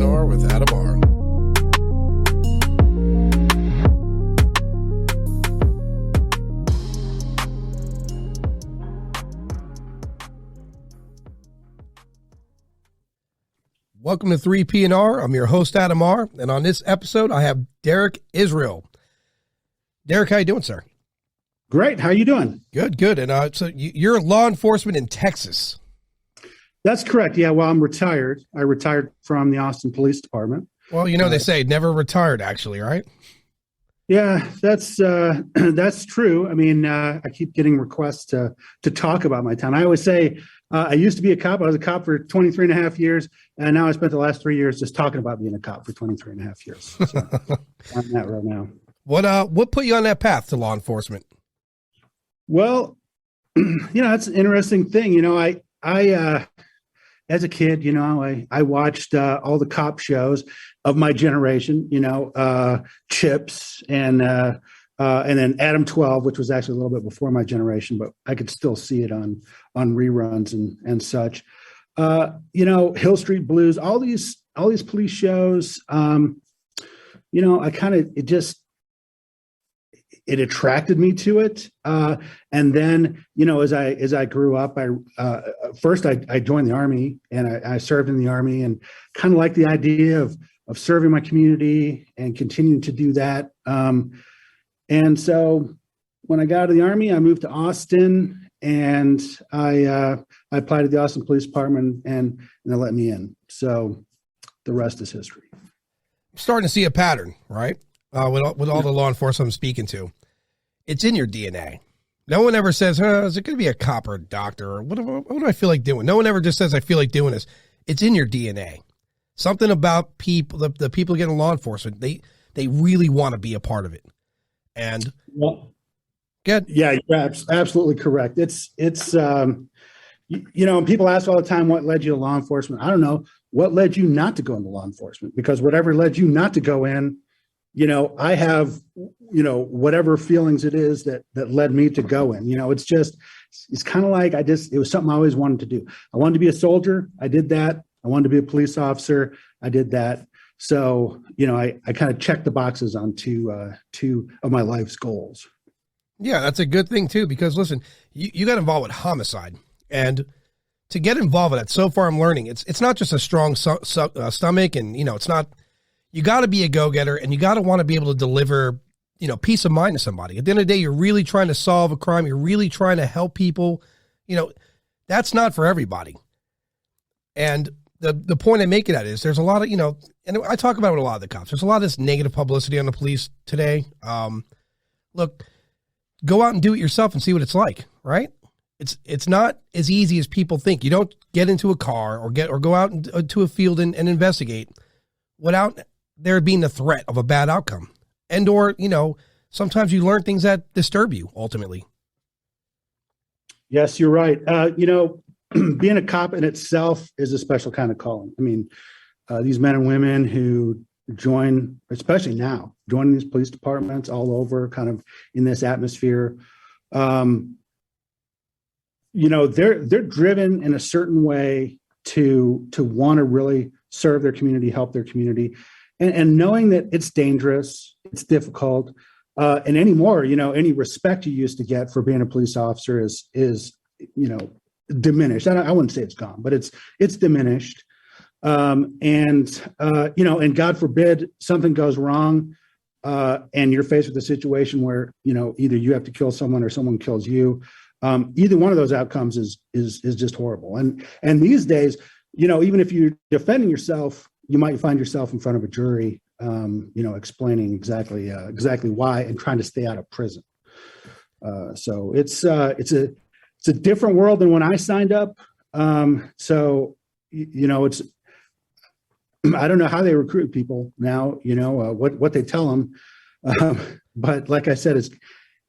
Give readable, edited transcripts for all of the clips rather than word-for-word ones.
P&R with Adam R. Welcome to 3P&R. I'm your host, Adam R. And on this episode, I have Derek Israel. Derek, how you doing, sir? Great. How are you doing? Good, good. And so you're law enforcement in Texas. That's correct. Yeah, well, I'm retired. I retired from the Austin Police Department. Well, you know, they say never retired, actually, right? Yeah, that's true. I mean, I keep getting requests to talk about my time. I always say I used to be a cop. I was a cop for 23 and a half years, and now I spent the last 3 years just talking about being a cop for 23 and a half years. So I'm that right now. What put you on that path to law enforcement? Well, that's an interesting thing. I as a kid, I watched all the cop shows of my generation, Chips and then Adam 12, which was actually a little bit before my generation, but I could still see it on reruns and such. Hill Street Blues, all these police shows. It attracted me to it. And then, as I grew up, first I joined the Army, and I served in the Army, and kind of liked the idea of serving my community and continuing to do that. And so when I got out of the Army, I moved to Austin, and I applied to the Austin Police Department, and they let me in. So the rest is history. I'm starting to see a pattern, right? With all the law enforcement I'm speaking to. It's in your DNA. No one ever says, is it going to be a cop or a doctor? Or what do I feel like doing? No one ever just says, I feel like doing this. It's in your DNA. Something about people, the people getting law enforcement, they really want to be a part of it. And good. Yeah, you're absolutely correct. It's people ask all the time, what led you to law enforcement? I don't know. What led you not to go into law enforcement? Because whatever led you not to go in, I have, whatever feelings it is that led me to go in. It's kind of like it was something I always wanted to do. I wanted to be a soldier. I did that. I wanted to be a police officer. I did that. So, I kind of checked the boxes on two of my life's goals. Yeah, that's a good thing too, because listen, you got involved with homicide, and to get involved with that, so far I'm learning it's not just a strong stomach, and it's not. You got to be a go-getter, and you got to want to be able to deliver, peace of mind to somebody. At the end of the day, you're really trying to solve a crime. You're really trying to help people. That's not for everybody. And the point I make it at is there's a lot of, and I talk about it with a lot of the cops. There's a lot of this negative publicity on the police today. Look, go out and do it yourself and see what it's like, right? It's not as easy as people think. You don't get into a car or go out into a field and investigate without there being the threat of a bad outcome. And or, sometimes you learn things that disturb you ultimately. Yes, you're right. Being a cop in itself is a special kind of calling. I mean, these men and women who join, especially now, joining these police departments all over, kind of in this atmosphere, they're driven in a certain way to want to really serve their community, help their community, and knowing that it's dangerous, it's difficult, and anymore, any respect you used to get for being a police officer is diminished. I wouldn't say it's gone, but it's diminished. And God forbid something goes wrong, and you're faced with a situation where, either you have to kill someone or someone kills you. Either one of those outcomes is just horrible. And these days, even if you're defending yourself, you might find yourself in front of a jury, explaining exactly why and trying to stay out of prison. So it's a different world than when I signed up. It's I don't know how they recruit people now. What they tell them, but like I said, it's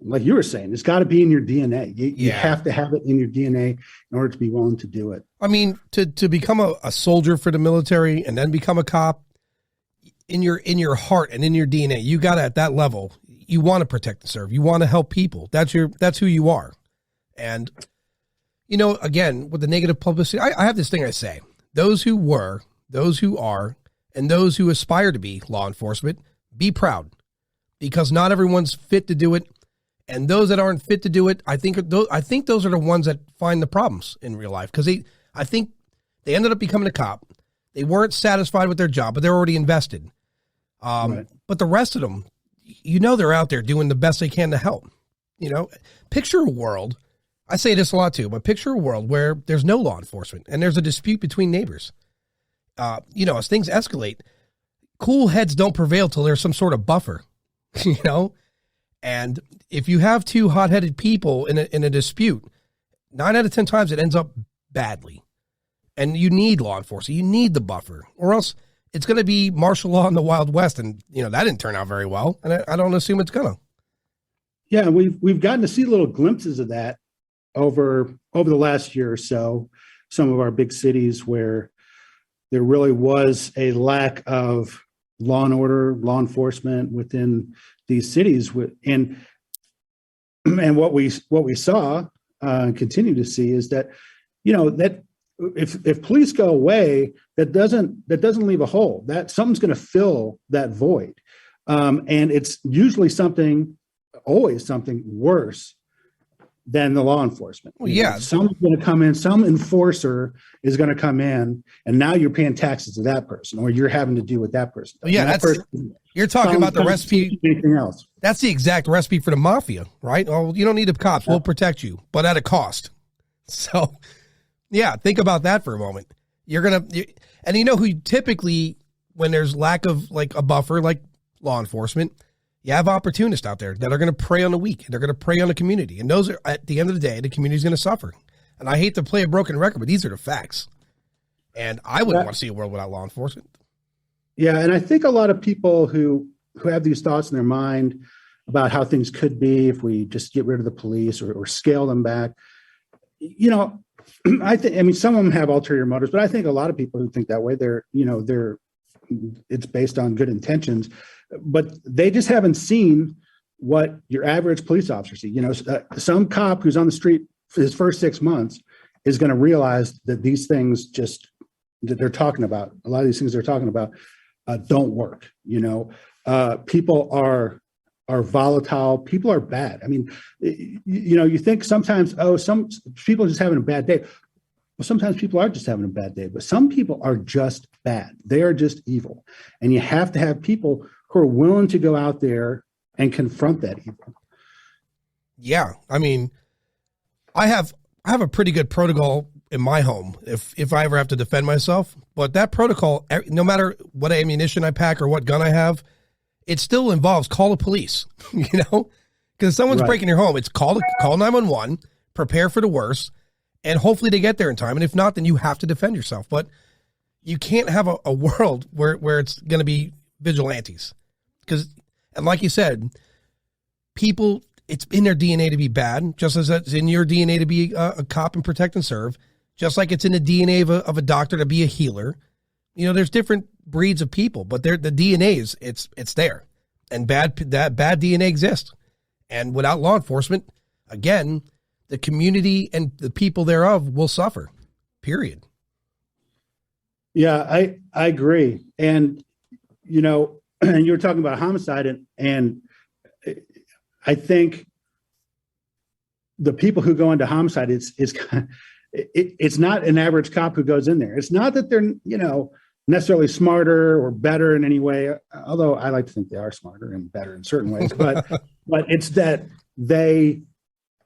like you were saying, it's got to be in your DNA. You have to have it in your DNA in order to be willing to do it. I mean, to become a soldier for the military and then become a cop, in your heart and in your DNA, you got to, at that level, you want to protect and serve. You want to help people. That's who you are. And, again, with the negative publicity, I have this thing I say, those who were, those who are, and those who aspire to be law enforcement, be proud, because not everyone's fit to do it. And those that aren't fit to do it, I think those are the ones that find the problems in real life, because I think they ended up becoming a cop. They weren't satisfied with their job, but they're already invested. Right. But the rest of them, they're out there doing the best they can to help. Picture a world, I say this a lot too, but picture a world where there's no law enforcement and there's a dispute between neighbors. As things escalate, cool heads don't prevail till there's some sort of buffer, and if you have two hot-headed people in a dispute, 9 out of 10 times it ends up badly. And you need law enforcement. You need the buffer, or else it's going to be martial law in the Wild West. And, that didn't turn out very well. And I don't assume it's going to. Yeah, we've gotten to see little glimpses of that over the last year or so. Some of our big cities where there really was a lack of law and order, law enforcement within these cities. And what we saw and continue to see is that, that if police go away, that doesn't leave a hole. That something's going to fill that void. And it's usually always something worse than the law enforcement. Well, yeah. Someone's going to come in, some enforcer is going to come in, and now you're paying taxes to that person, or you're having to deal with that person. Well, yeah, you're talking about the recipe. Anything else? That's the exact recipe for the mafia, right? Oh, you don't need the cops. We'll protect you, but at a cost. So, yeah, think about that for a moment. And who typically, when there's lack of like a buffer, like law enforcement, you have opportunists out there that are going to prey on the weak. They're going to prey on the community. And those are, at the end of the day, the community's going to suffer. And I hate to play a broken record, but these are the facts. And I wouldn't want to see a world without law enforcement. Yeah, and I think a lot of people who have these thoughts in their mind about how things could be if we just get rid of the police or scale them back, some of them have ulterior motives, but I think a lot of people who think that way, it's based on good intentions, but they just haven't seen what your average police officer sees. Some cop who's on the street for his first 6 months is going to realize that these things that they're talking about, a lot of these things they're talking about, don't work. People are volatile. People are bad. I mean, you think sometimes, some people are just having a bad day. Well, sometimes people are just having a bad day, but some people are just bad. They are just evil. And you have to have people who are willing to go out there and confront that evil. Yeah. I mean, I have a pretty good protocol in my home if I ever have to defend myself, but that protocol, no matter what ammunition I pack or what gun I have, it still involves call the police, because someone's breaking your home. It's call 911, prepare for the worst, and hopefully they get there in time. And if not, then you have to defend yourself. But you can't have a world where it's going to be vigilantes. And like you said, people, it's in their DNA to be bad, just as it's in your DNA to be a cop and protect and serve, just like it's in the DNA of a doctor to be a healer. There's different breeds of people, but the DNA is it's there, and bad DNA exists. And without law enforcement, again, the community and the people thereof will suffer, period. Yeah, I agree. And, and you were talking about homicide, and I think the people who go into homicide, it's not an average cop who goes in there. It's not that they're, necessarily smarter or better in any way, although I like to think they are smarter and better in certain ways, but it's that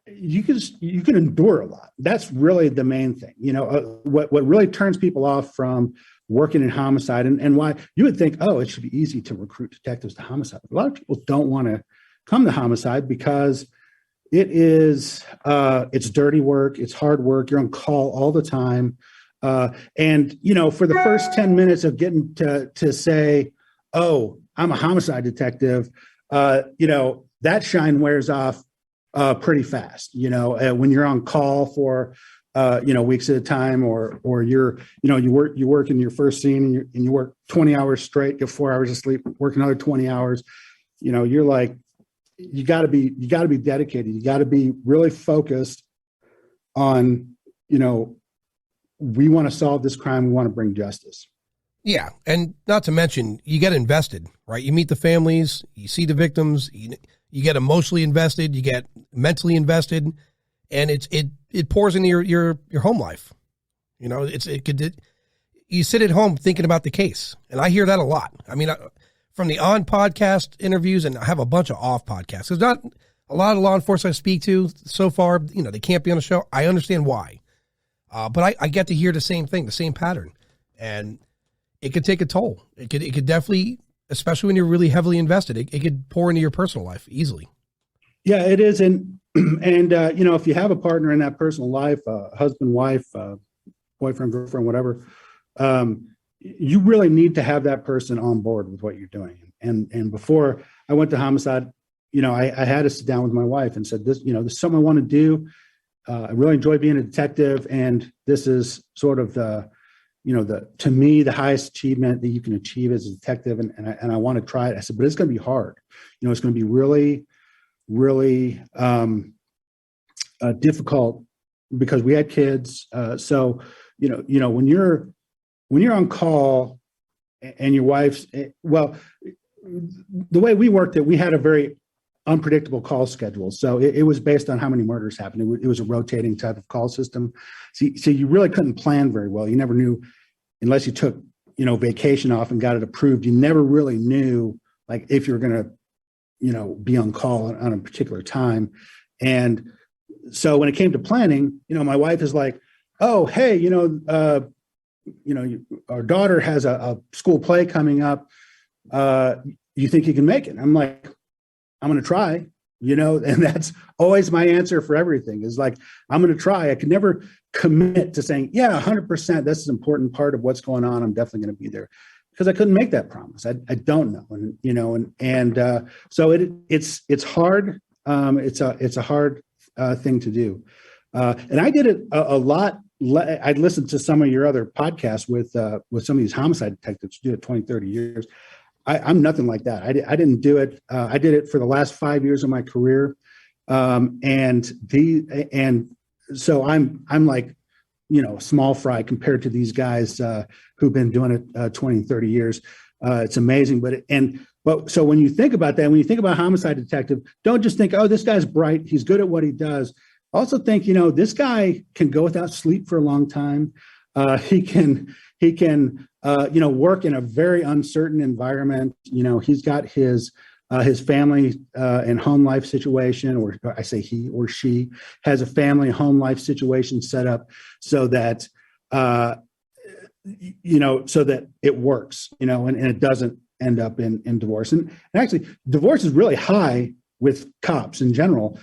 you can endure a lot. That's really the main thing. What really turns people off from working in homicide, and why you would think, it should be easy to recruit detectives to homicide. A lot of people don't want to come to homicide because it's dirty work. It's hard work. You're on call all the time. And for the first 10 minutes of getting to say, I'm a homicide detective, that shine wears off pretty fast, when you're on call for, weeks at a time, or you work in your first scene and you work 20 hours straight, get 4 hours of sleep, work another 20 hours, you're like, you gotta be dedicated. You gotta be really focused on, we want to solve this crime. We want to bring justice. Yeah. And not to mention, you get invested, right? You meet the families, you see the victims, you get emotionally invested, you get mentally invested, and it pours into your home life. You know, you sit at home thinking about the case. And I hear that a lot. I mean, from the on podcast interviews, and I have a bunch of off podcasts. There's not a lot of law enforcement I speak to so far, you know, they can't be on the show. I understand why. But I get to hear the same thing, the same pattern. And it could take a toll. It could definitely, especially when you're really heavily invested, it could pour into your personal life easily. Yeah, it is. And you know, if you have a partner in that personal life, husband, wife, boyfriend, girlfriend, whatever, you really need to have that person on board with what you're doing. And before I went to homicide, you know, I had to sit down with my wife and said, this is something I want to do. I really enjoy being a detective. And this is sort of to me, the highest achievement that you can achieve as a detective. And I want to try it. I said, but it's going to be hard. You know, it's going to be really, really difficult because we had kids. So, when you're on call and your wife's, well, the way we worked it, we had a very unpredictable call schedule. So it was based on how many murders happened. It was a rotating type of call system. So you really couldn't plan very well. You never knew, unless you took, vacation off and got it approved, you never really knew like if you're going to, be on call on a particular time. And so when it came to planning, my wife is like, oh, hey, our daughter has a school play coming up. You think you can make it? I'm like, I'm going to try, and that's always my answer for everything is like, I'm going to try. I could never commit to saying, yeah, 100%. This is an important part of what's going on. I'm definitely going to be there because I couldn't make that promise. I don't know. And so it's hard. It's a hard thing to do. And I did it a lot. I'd listened to some of your other podcasts with some of these homicide detectives who do it 20, 30 years. I'm nothing like that. I didn't do it. I did it for the last 5 years of my career. And so I'm like, small fry compared to these guys who've been doing it 20, 30 years. It's amazing. But so when you think about that, when you think about homicide detective, don't just think, oh, this guy's bright. He's good at what he does. Also think, this guy can go without sleep for a long time. He can work in a very uncertain environment. He's got his family and home life situation, or I say he or she has a family and home life situation set up so that, so that it works, and it doesn't end up in divorce. And actually, divorce is really high with cops in general.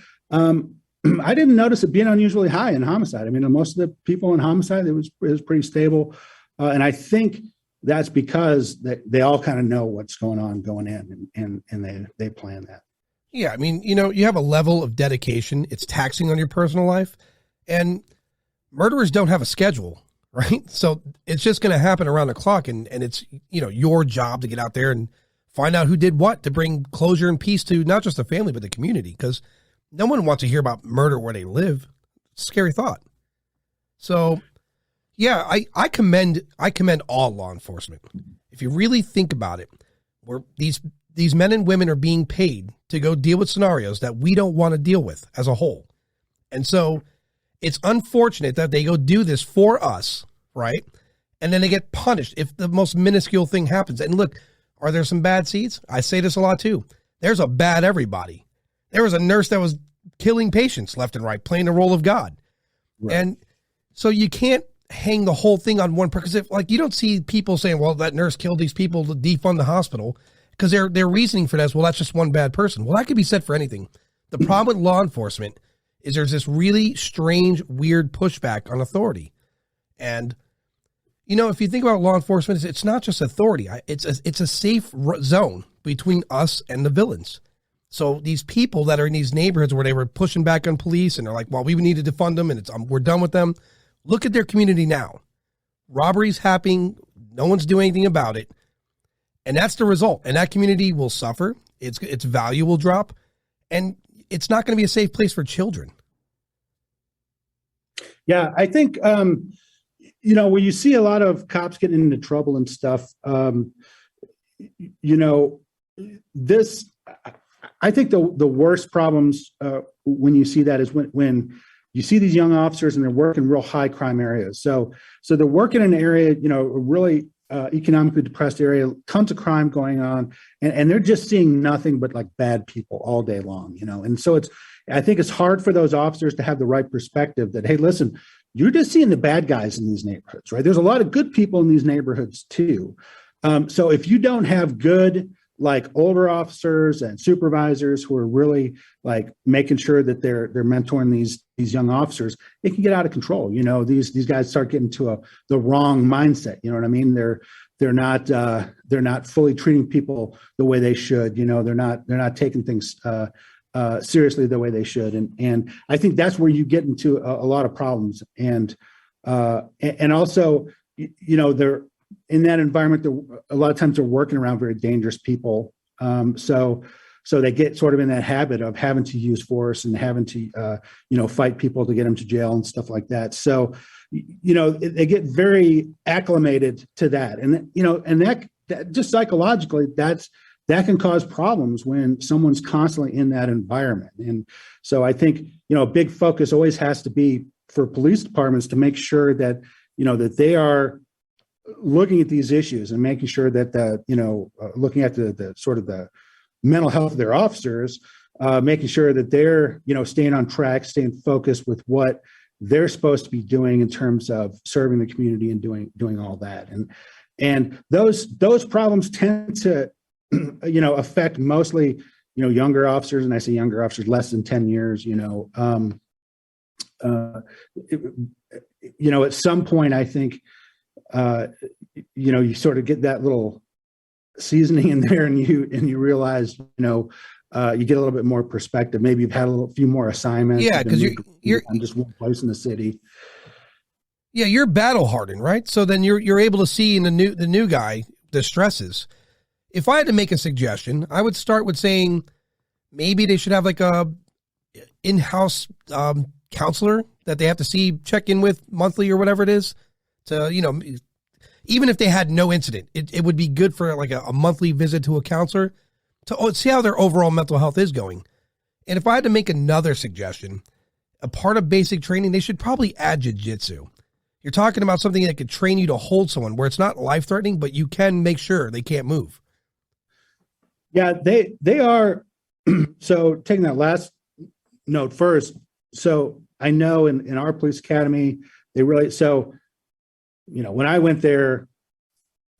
I didn't notice it being unusually high in homicide. I mean, most of the people in homicide, it was pretty stable. And I think that's because they all kind of know what's going on going in and they plan that. Yeah. I mean, you have a level of dedication. It's taxing on your personal life, and murderers don't have a schedule, right? So it's just going to happen around the clock. And it's, your job to get out there and find out who did what to bring closure and peace to not just the family, but the community. Because no one wants to hear about murder where they live. It's a scary thought. So, yeah, I commend all law enforcement. If you really think about it, where these men and women are being paid to go deal with scenarios that we don't want to deal with as a whole. And so it's unfortunate that they go do this for us, right? And then they get punished if the most minuscule thing happens. And look, are there some bad seeds? I say this a lot too. There's a bad everybody. There was a nurse that was killing patients left and right, playing the role of God. Right. And so you can't hang the whole thing on one person. Because you don't see people saying, well, that nurse killed these people to defund the hospital, because their reasoning for that is, well, that's just one bad person. Well, that could be said for anything. The problem with law enforcement is there's this really strange, weird pushback on authority. And, if you think about law enforcement, it's not just authority. It's a safe zone between us and the villains. So these people that are in these neighborhoods where they were pushing back on police and they're like, well, we need to defund them and we're done with them. Look at their community now. Robberies happening. No one's doing anything about it. And that's the result. And that community will suffer. Its value will drop. And it's not going to be a safe place for children. Yeah, I think, when you see a lot of cops getting into trouble and stuff, you know, this, I think the worst problems when you see that is when you see these young officers and they're working real high crime areas. So they're working in an area, you know, a really economically depressed area, tons of crime going on, and they're just seeing nothing but like bad people all day long, you know. And so I think it's hard for those officers to have the right perspective that, hey, listen, you're just seeing the bad guys in these neighborhoods, right? There's a lot of good people in these neighborhoods too. So if you don't have good, like older officers and supervisors who are really like making sure that they're mentoring these young officers, it can get out of control. You know, these guys start getting to the wrong mindset. You know what I mean? They're not fully treating people the way they should. You know, they're not taking things seriously the way they should. And I think that's where you get into a lot of problems. And also, you know, they're in that environment, a lot of times they're working around very dangerous people. So they get sort of in that habit of having to use force and having to, you know, fight people to get them to jail and stuff like that. So, you know, they get very acclimated to that. And, you know, and that just psychologically, that can cause problems when someone's constantly in that environment. And so I think, you know, a big focus always has to be for police departments to make sure that, you know, that they are looking at these issues and making sure that looking at the sort of the mental health of their officers, making sure that they're, you know, staying on track, staying focused with what they're supposed to be doing in terms of serving the community and doing all that. And those problems tend to, you know, affect mostly, you know, younger officers. And I say younger officers, less than 10 years, you know, you know, at some point, I think, you know, you sort of get that little seasoning in there and you realize, you know, you get a little bit more perspective. Maybe you've had few more assignments. Yeah, because you're in just one place in the city. Yeah, you're battle hardened, right? So then you're able to see in the new guy the stresses. If I had to make a suggestion, I would start with saying maybe they should have like a in-house counselor that they have to check in with monthly or whatever it is. To, you know, even if they had no incident, it would be good for like a monthly visit to a counselor to see how their overall mental health is going. And if I had to make another suggestion, a part of basic training, they should probably add jiu-jitsu. You're talking about something that could train you to hold someone where it's not life-threatening, but you can make sure they can't move. Yeah, they are. So taking that last note first. So I know in our police academy, they really, so, you know, when I went there,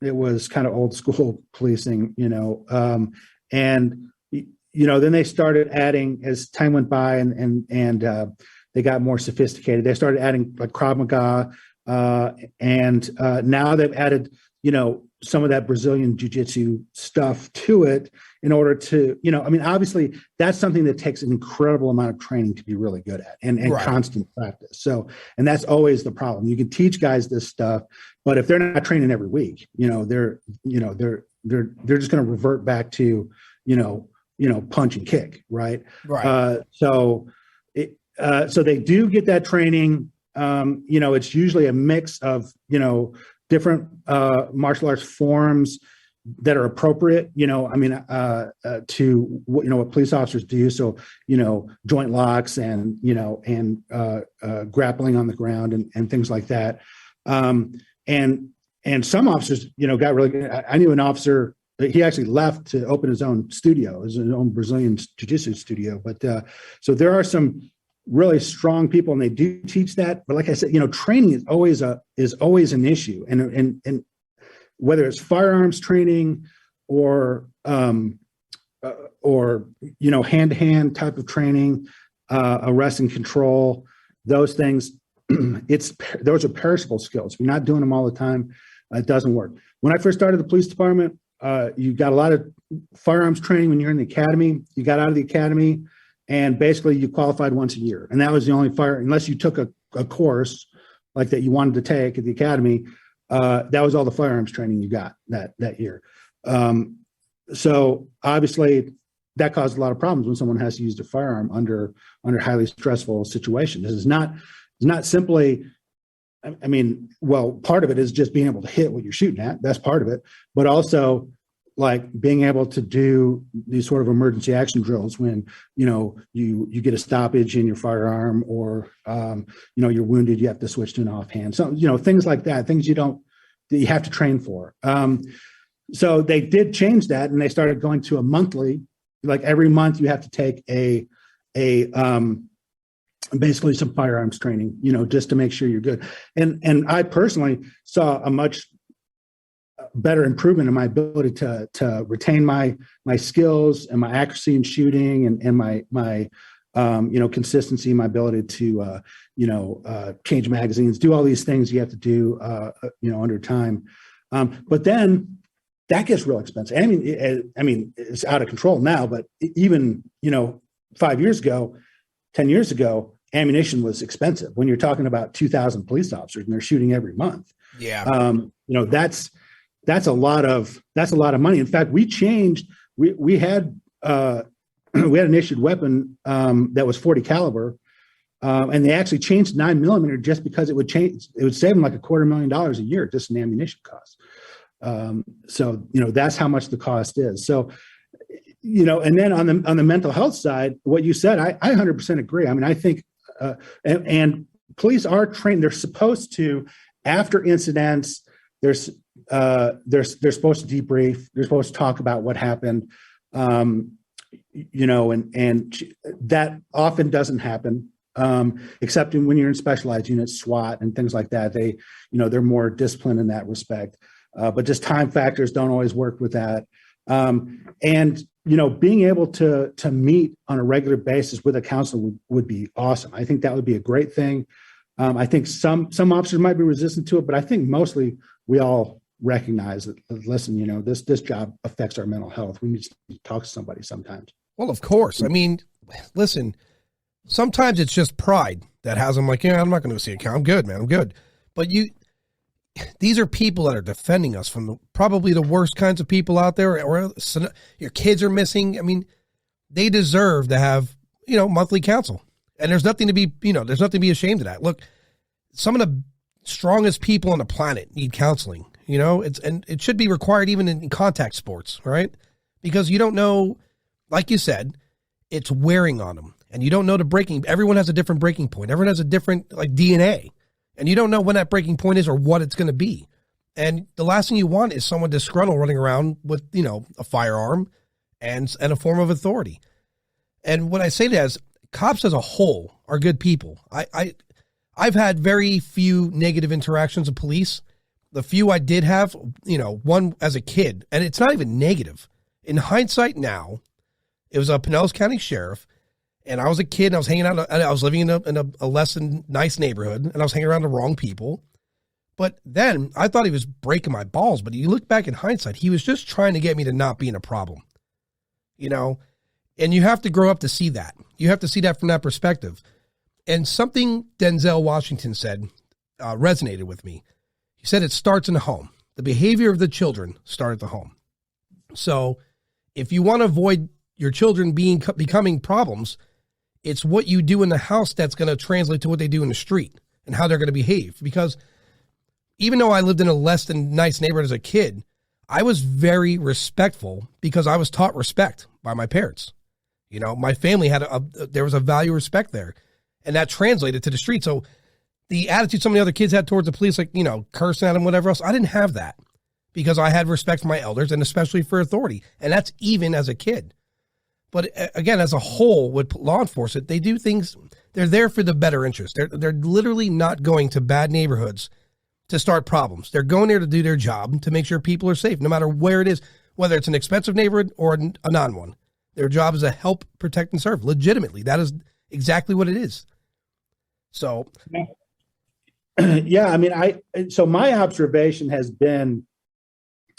it was kind of old school policing, you know, and, you know, then they started adding as time went by and they got more sophisticated. They started adding like Krav Maga, and now they've added, you know, some of that Brazilian jiu-jitsu stuff to it in order to, you know, I mean, obviously that's something that takes an incredible amount of training to be really good at and right. Constant practice. So, and that's always the problem. You can teach guys this stuff, but if they're not training every week, you know, they're just going to revert back to, you know, punch and kick. Right. Right. So they do get that training. You know, it's usually a mix of, you know, different martial arts forms that are appropriate, you know, I mean, to what, you know, what police officers do. So, you know, joint locks and, you know, and grappling on the ground and things like that. And some officers, you know, got really good. I knew an officer, he actually left to open his own studio, his own Brazilian jiu-jitsu studio. But so there are some really strong people and they do teach that. But like I said, you know, training is always an issue. And whether it's firearms training or you know, hand-to-hand type of training, arrest and control, those things, those are perishable skills. If you're not doing them all the time, it doesn't work. When I first started the police department, you got a lot of firearms training when you're in the academy. You got out of the academy and basically you qualified once a year. And that was the only unless you took a course like that you wanted to take at the academy, that was all the firearms training you got that year. So obviously that caused a lot of problems when someone has to use their firearm under highly stressful situations. This is not simply I mean, well, part of it is just being able to hit what you're shooting at. That's part of it, but also like being able to do these sort of emergency action drills when, you get a stoppage in your firearm, or, you're wounded, you have to switch to an offhand. So, things like that, things that you have to train for. So they did change that, and they started going to a monthly, like every month you have to take basically some firearms training, just to make sure you're good. And I personally saw a much better improvement in my ability to retain my skills and my accuracy in shooting, and my consistency, my ability to change magazines, do all these things you have to do under time. But then that gets real expensive. I mean, it's out of control now, but even 5 years ago, 10 years ago, ammunition was expensive. When you're talking about 2,000 police officers and they're shooting every month, that's a lot of money. In fact, we changed. We had an issued weapon that was 40 caliber, and they actually changed 9mm just because it would save them like $250,000 a year just in ammunition costs. So that's how much the cost is. So and then on the mental health side, what you said, I 100% agree. I mean, I think and police are trained. They're supposed to, after incidents, they're supposed to debrief. They're supposed to talk about what happened. And that often doesn't happen, except when you're in specialized units, SWAT and things like that. They're more disciplined in that respect. But just time factors don't always work with that. And being able to meet on a regular basis with a counselor would be awesome. I think that would be a great thing. I think some officers might be resistant to it, but I think mostly we all recognize that, listen, this job affects our mental health. We need to talk to somebody sometimes. Well, of course. I mean, listen, sometimes it's just pride that has them like, I'm not going to go see a count. I'm good, man. I'm good. But these are people that are defending us from probably the worst kinds of people out there, or your kids are missing. I mean, they deserve to have, monthly counsel, and there's nothing to be ashamed of that. Look, some of the strongest people on the planet need counseling, and it should be required even in contact sports, right? Because you don't know, like you said, it's wearing on them, and you don't know everyone has a different breaking point. Everyone has a different DNA. And you don't know when that breaking point is or what it's going to be. And the last thing you want is someone disgruntled running around with, a firearm and a form of authority. And what I say to that is, cops as a whole are good people. I've had very few negative interactions with police. The few I did have, one as a kid, and it's not even negative. In hindsight now, it was a Pinellas County sheriff. And I was a kid, and I was hanging out, and I was living in a less than nice neighborhood, and I was hanging around the wrong people. But then I thought he was breaking my balls. But you look back in hindsight, he was just trying to get me to not be in a problem, and you have to grow up to see that. You have to see that from that perspective. And something Denzel Washington said resonated with me. He said it starts in the home. The behavior of the children start at the home. So if you want to avoid your children becoming problems, it's what you do in the house that's going to translate to what they do in the street and how they're going to behave. Because even though I lived in a less than nice neighborhood as a kid, I was very respectful because I was taught respect by my parents. My family there was a value of respect there, and that translated to the street. So the attitude some of the other kids had towards the police, like, cursing at them, whatever else, I didn't have that because I had respect for my elders and especially for authority. And that's even as a kid. But again, as a whole, with law enforcement, they do things, they're there for the better interest. They're literally not going to bad neighborhoods to start problems. They're going there to do their job, to make sure people are safe, no matter where it is, whether it's an expensive neighborhood or a non-one. Their job is to help, protect, and serve. Legitimately, that is exactly what it is. So, yeah, I mean, so my observation has been,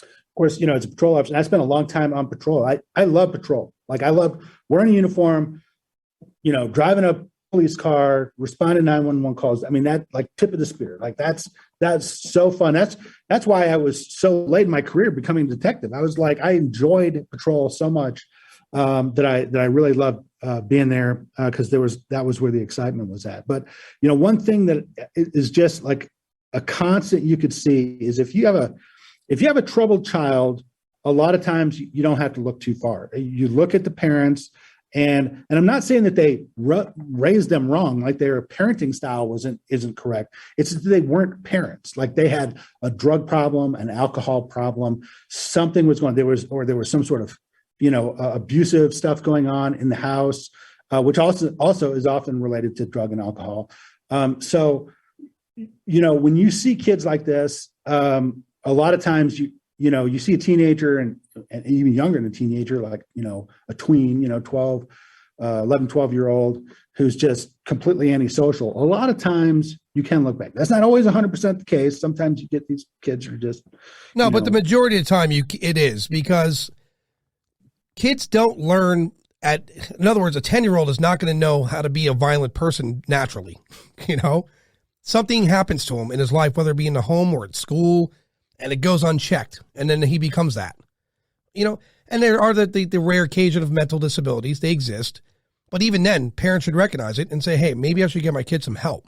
of course, it's a patrol officer. I spent a long time on patrol. I love patrol. Like, I love wearing a uniform, driving a police car, responding to 911 calls. I mean, that, like, tip of the spear. Like, that's so fun. That's why I was so late in my career becoming a detective. I was like, I enjoyed patrol so much that I really loved being there because that was where the excitement was at. But one thing that is just like a constant you could see is if you have a troubled child, a lot of times you don't have to look too far. You look at the parents, and I'm not saying that they raised them wrong, like their parenting style isn't correct. It's that they weren't parents. Like they had a drug problem, an alcohol problem, something was going. There was some sort of abusive stuff going on in the house, which also is often related to drug and alcohol. So when you see kids like this, a lot of times you see a teenager and even younger than a teenager, like, a tween, 11, 12-year-old who's just completely antisocial. A lot of times you can look back. That's not always 100% the case. Sometimes you get these kids who are just. No, but the majority of the time it is, because kids don't learn in other words, a 10-year-old is not going to know how to be a violent person naturally. Something happens to him in his life, whether it be in the home or at school, and it goes unchecked, and then he becomes that. And there are the rare occasion of mental disabilities. They exist. But even then, parents should recognize it and say, hey, maybe I should get my kid some help.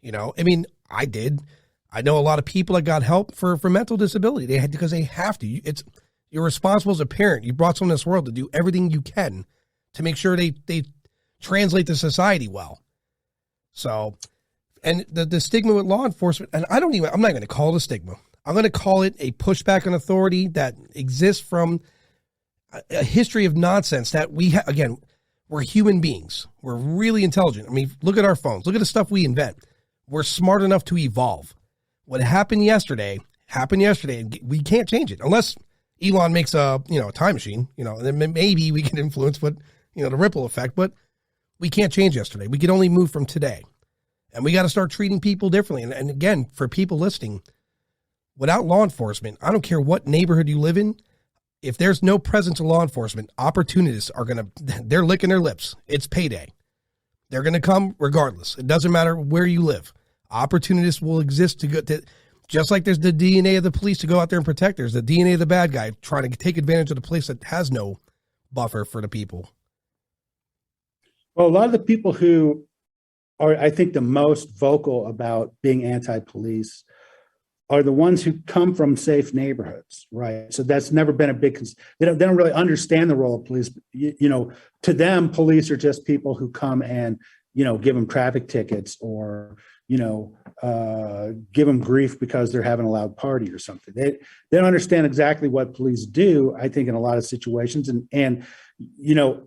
I did. I know a lot of people that got help for mental disability. Because they have to. You're responsible as a parent. You brought someone in this world to do everything you can to make sure they translate to society well. So, and the stigma with law enforcement, and I'm not going to call it a stigma. I'm going to call it a pushback on authority that exists from a history of nonsense that we're human beings. We're really intelligent. Look at our phones. Look at the stuff we invent. We're smart enough to evolve. What happened yesterday, and we can't change it unless Elon makes a time machine, and then maybe we can influence the ripple effect, but we can't change yesterday. We can only move from today, and we got to start treating people differently. And again, for people listening, without law enforcement, I don't care what neighborhood you live in. If there's no presence of law enforcement, opportunists they're licking their lips. It's payday. They're going to come regardless. It doesn't matter where you live. Opportunists will exist just like there's the DNA of the police to go out there and protect. There's the DNA of the bad guy trying to take advantage of the place that has no buffer for the people. Well, a lot of the people who are, I think, the most vocal about being anti-police are the ones who come from safe neighborhoods, right? So that's never been a big, they don't really understand the role of police. To them, police are just people who come and, give them traffic tickets or, give them grief because they're having a loud party or something. They don't understand exactly what police do, I think, in a lot of situations. And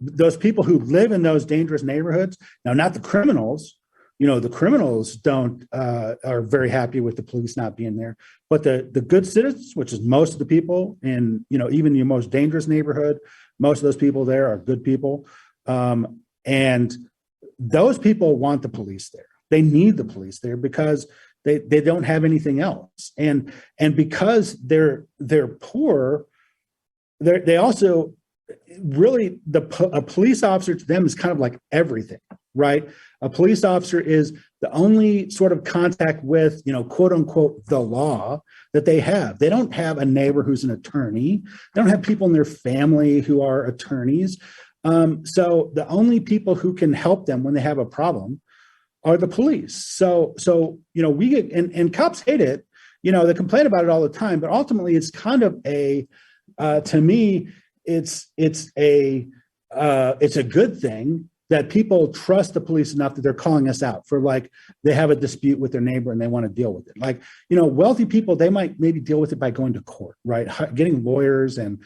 those people who live in those dangerous neighborhoods, now, not the criminals, the criminals are very happy with the police not being there, but the good citizens, which is most of the people in, even your most dangerous neighborhood, most of those people there are good people. And those people want the police there. They need the police there because they don't have anything else. And because they're poor, they also really, a police officer to them is kind of like everything, right? A police officer is the only sort of contact with, quote unquote, the law that they have. They don't have a neighbor who's an attorney. They don't have people in their family who are attorneys. So the only people who can help them when they have a problem are the police. So we get, and cops hate it, they complain about it all the time, but ultimately it's kind of to me, it's a good thing that people trust the police enough that they're calling us out for, like, they have a dispute with their neighbor and they want to deal with it. Like, wealthy people, they might maybe deal with it by going to court, right? Getting lawyers and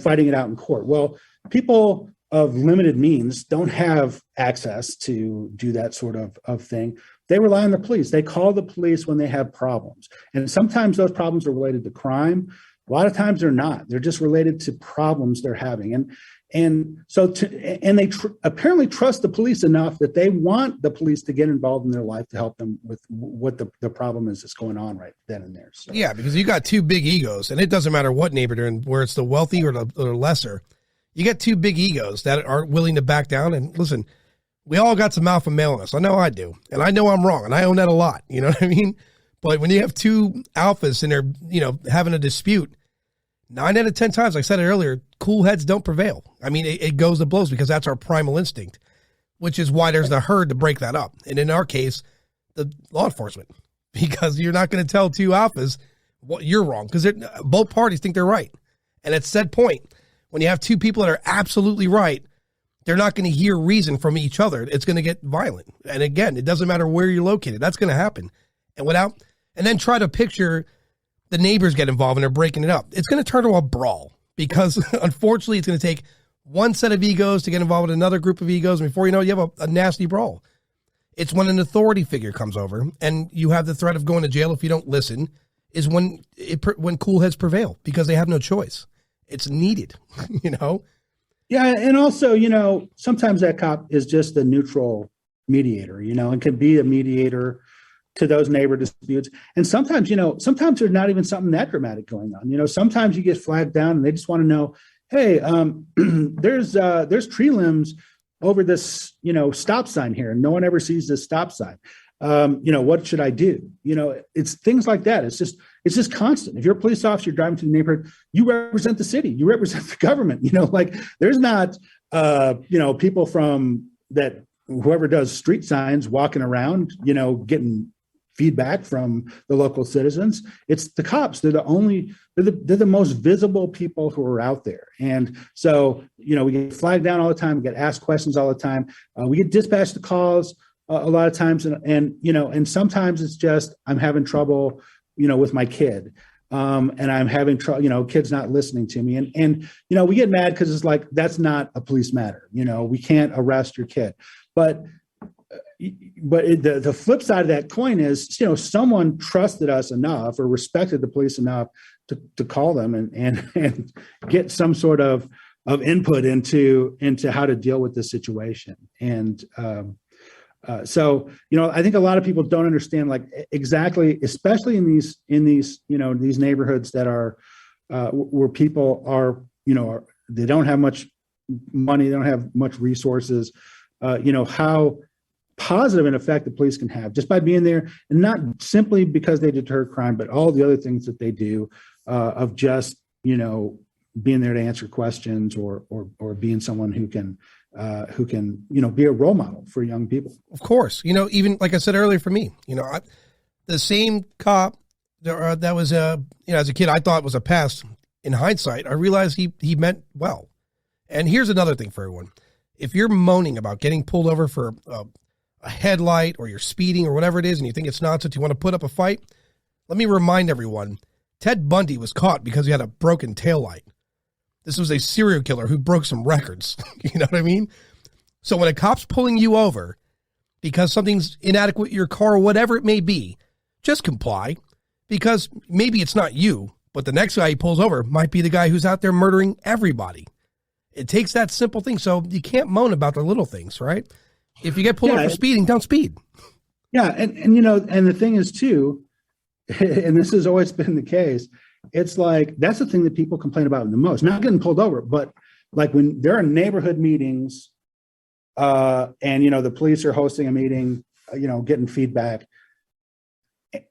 fighting it out in court. Well, people of limited means don't have access to do that sort of thing. They rely on the police. They call the police when they have problems. And sometimes those problems are related to crime. A lot of times they're not. They're just related to problems they're having. And they apparently trust the police enough that they want the police to get involved in their life to help them with what the problem is that's going on right then and there. So. Yeah, because you got two big egos, and it doesn't matter what neighborhood they're in, where it's the wealthy or the lesser. You get two big egos that aren't willing to back down. And listen, we all got some alpha male in us. I know I do. And I know I'm wrong, and I own that a lot. You know what I mean? But when you have two alphas and they're, having a dispute, 9 out of 10 times, like I said it earlier, cool heads don't prevail. It goes to blows because that's our primal instinct, which is why there's the herd to break that up. And in our case, the law enforcement, because you're not going to tell two alphas what you're wrong, because both parties think they're right. And at said point, when you have two people that are absolutely right, they're not going to hear reason from each other. It's going to get violent. And again, it doesn't matter where you're located. That's going to happen. And then try to picture the neighbors get involved and they're breaking it up. It's going to turn to a brawl, because unfortunately it's going to take one set of egos to get involved with another group of egos. And before you know it, you have a nasty brawl. It's when an authority figure comes over and you have the threat of going to jail if you don't listen, is when cool heads prevail, because they have no choice. It's needed, Yeah, and also, sometimes that cop is just a neutral mediator, and can be a mediator to those neighbor disputes. And sometimes, sometimes there's not even something that dramatic going on. Sometimes you get flagged down and they just want to know, hey, there's tree limbs over this, stop sign here, and no one ever sees this stop sign. What should I do? It's things like that. It's just constant. If you're a police officer, you're driving through the neighborhood, you represent the city, you represent the government, there's not, people from that, whoever does street signs walking around, getting feedback from the local citizens. It's the cops. They're the most visible people who are out there. And so, we get flagged down all the time. We get asked questions all the time. We get dispatched to calls a lot of times. And sometimes it's just, I'm having trouble, with my kid. And I'm having trouble, kids not listening to me. And we get mad because it's like, that's not a police matter. We can't arrest your kid. But the flip side of that coin is, someone trusted us enough or respected the police enough to call them and get some sort of input into how to deal with this situation. And so, I think a lot of people don't understand, like, exactly, especially in these these neighborhoods that are where people are, they don't have much money, they don't have much resources, how positive an effect the police can have just by being there, and not simply because they deter crime, but all the other things that they do, of just, being there to answer questions or being someone who can, be a role model for young people. Of course, even like I said earlier, for me, the same cop that was, as a kid, I thought was a pest. In hindsight, I realized he meant well. And here's another thing for everyone. If you're moaning about getting pulled over for a headlight, or you're speeding or whatever it is, and you think it's nonsense, you want to put up a fight, let me remind everyone, Ted Bundy was caught because he had a broken taillight. This was a serial killer who broke some records. You know what I mean? So when a cop's pulling you over because something's inadequate in your car, or whatever it may be, just comply, because maybe it's not you, but the next guy he pulls over might be the guy who's out there murdering everybody. It takes that simple thing. So you can't moan about the little things, right? If you get pulled over for speeding, don't speed. Yeah. And the thing is too, and this has always been the case, it's like, that's the thing that people complain about the most, not getting pulled over, but like when there are neighborhood meetings, and, the police are hosting a meeting, getting feedback,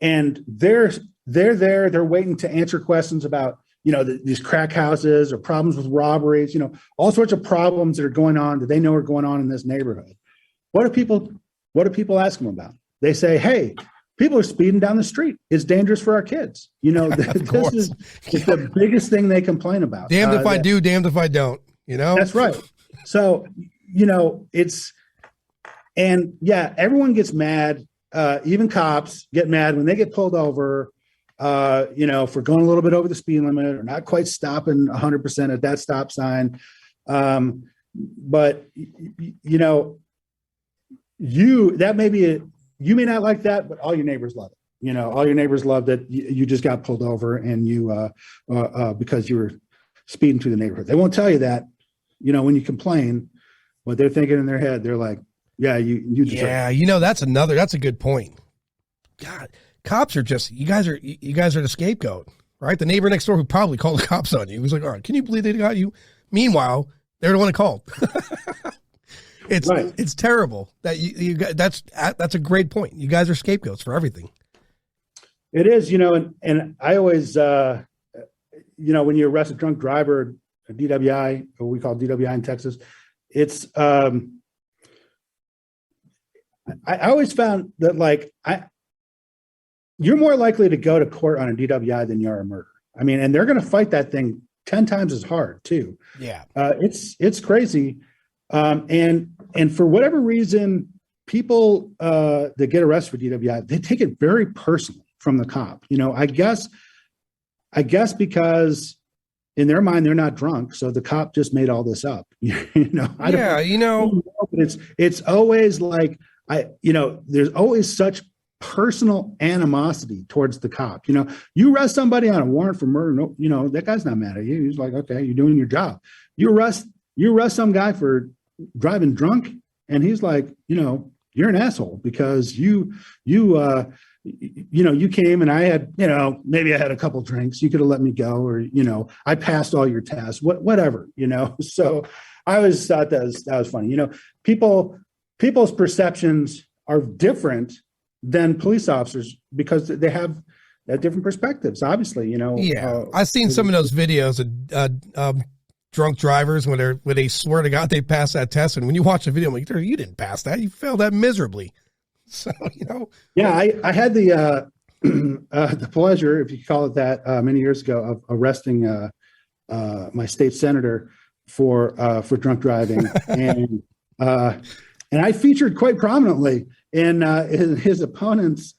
and they're there, they're waiting to answer questions about, these crack houses or problems with robberies, all sorts of problems that are going on that they know are going on in this neighborhood. What do people ask them about? They say, hey, people are speeding down the street. It's dangerous for our kids. This is the biggest thing they complain about. Damned if I do, damned if I don't, That's right. So, everyone gets mad. Even cops get mad when they get pulled over, for going a little bit over the speed limit or not quite stopping 100% at that stop sign. But you may not like that, but all your neighbors love it. All your neighbors love that you just got pulled over and you, because you were speeding through the neighborhood. They won't tell you that, when you complain, what they're thinking in their head, they're like, yeah, you deserve it. That's a good point. God, cops are just, you guys are the scapegoat, right? The neighbor next door who probably called the cops on you was like, all right, can you believe they got you? Meanwhile, they're the one that called. It's terrible that you that's a great point. You guys are scapegoats for everything. It is, and I always, when you arrest a drunk driver, a DWI, or we call DWI in Texas, it's, I always found that, like, you're more likely to go to court on a DWI than you are a murder. I mean, and they're going to fight that thing 10 times as hard too. Yeah. It's crazy. And for whatever reason, people that get arrested for DWI, they take it very personally from the cop. I guess because in their mind they're not drunk, so the cop just made all this up. I don't know, but it's always like there's always such personal animosity towards the cop. You arrest somebody on a warrant for murder, no, that guy's not mad at you. He's like, okay, you're doing your job. You arrest some guy for driving drunk, and he's like, you're an asshole because you came and I had, maybe I had a couple drinks. You could have let me go, or I passed all your tests, whatever. So I always thought that was funny. People's perceptions are different than police officers because they have different perspectives. Obviously, Yeah, I've seen some of those videos of drunk drivers when they swear to God they passed that test, and when you watch the video, I'm like, you didn't pass that. You failed that miserably. So Yeah, I had the pleasure, if you could call it that, many years ago, of arresting my state senator for drunk driving, and I featured quite prominently in his opponent's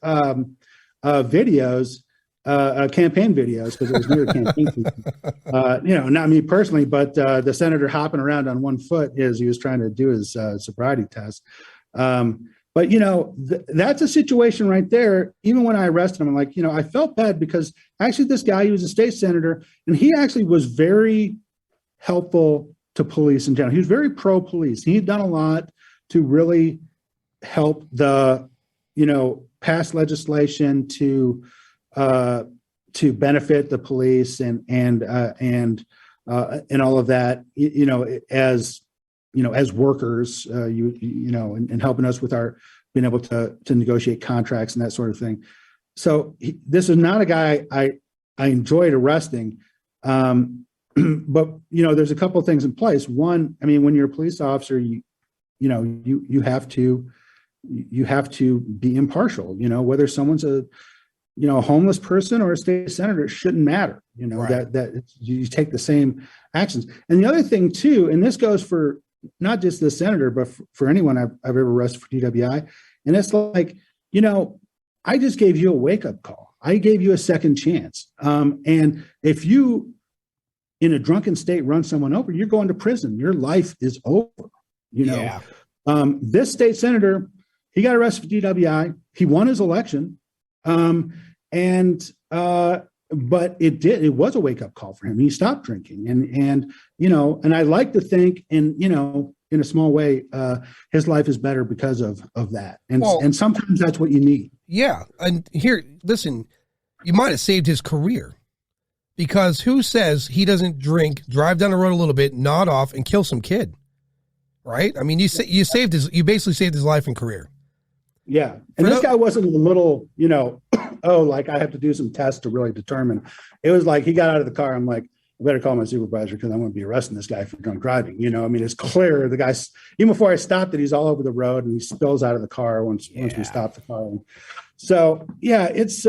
videos, campaign videos, because it was near campaign season. Not me personally, but the senator hopping around on one foot as he was trying to do his sobriety test. But that's a situation right there. Even when I arrested him, I'm like, I felt bad because actually this guy, he was a state senator, and he actually was very helpful to police in general. He was very pro-police. He had done a lot to really help the, pass legislation to benefit the police and all of that. As workers, and helping us with our being able to negotiate contracts and that sort of thing. So this is not a guy I enjoyed arresting. But there's a couple of things in place. One, I mean, when you're a police officer, you have to be impartial. Whether someone's a homeless person or a state senator, it shouldn't matter. Right. that you take the same actions. And the other thing too, and this goes for not just the senator, but for anyone I've ever arrested for DWI, and it's like, I just gave you a wake up call. I gave you a second chance. And if you, in a drunken state, run someone over, you're going to prison. Your life is over. Yeah. This state senator, he got arrested for DWI. He won his election. But it was a wake up call for him. He stopped drinking, and I like to think, in a small way, his life is better because of that. And sometimes that's what you need. Yeah. And here, listen, you might have saved his career, because who says he doesn't drink, drive down the road a little bit, nod off, and kill some kid? Right. I mean, you basically saved his life and career. Yeah. And this guy wasn't a little, like I have to do some tests to really determine. It was like he got out of the car. I'm like, I better call my supervisor because I'm going to be arresting this guy for drunk driving. It's clear the guy's, even before I stopped it, he's all over the road and he spills out of the car once we stop the car. So, yeah, it's,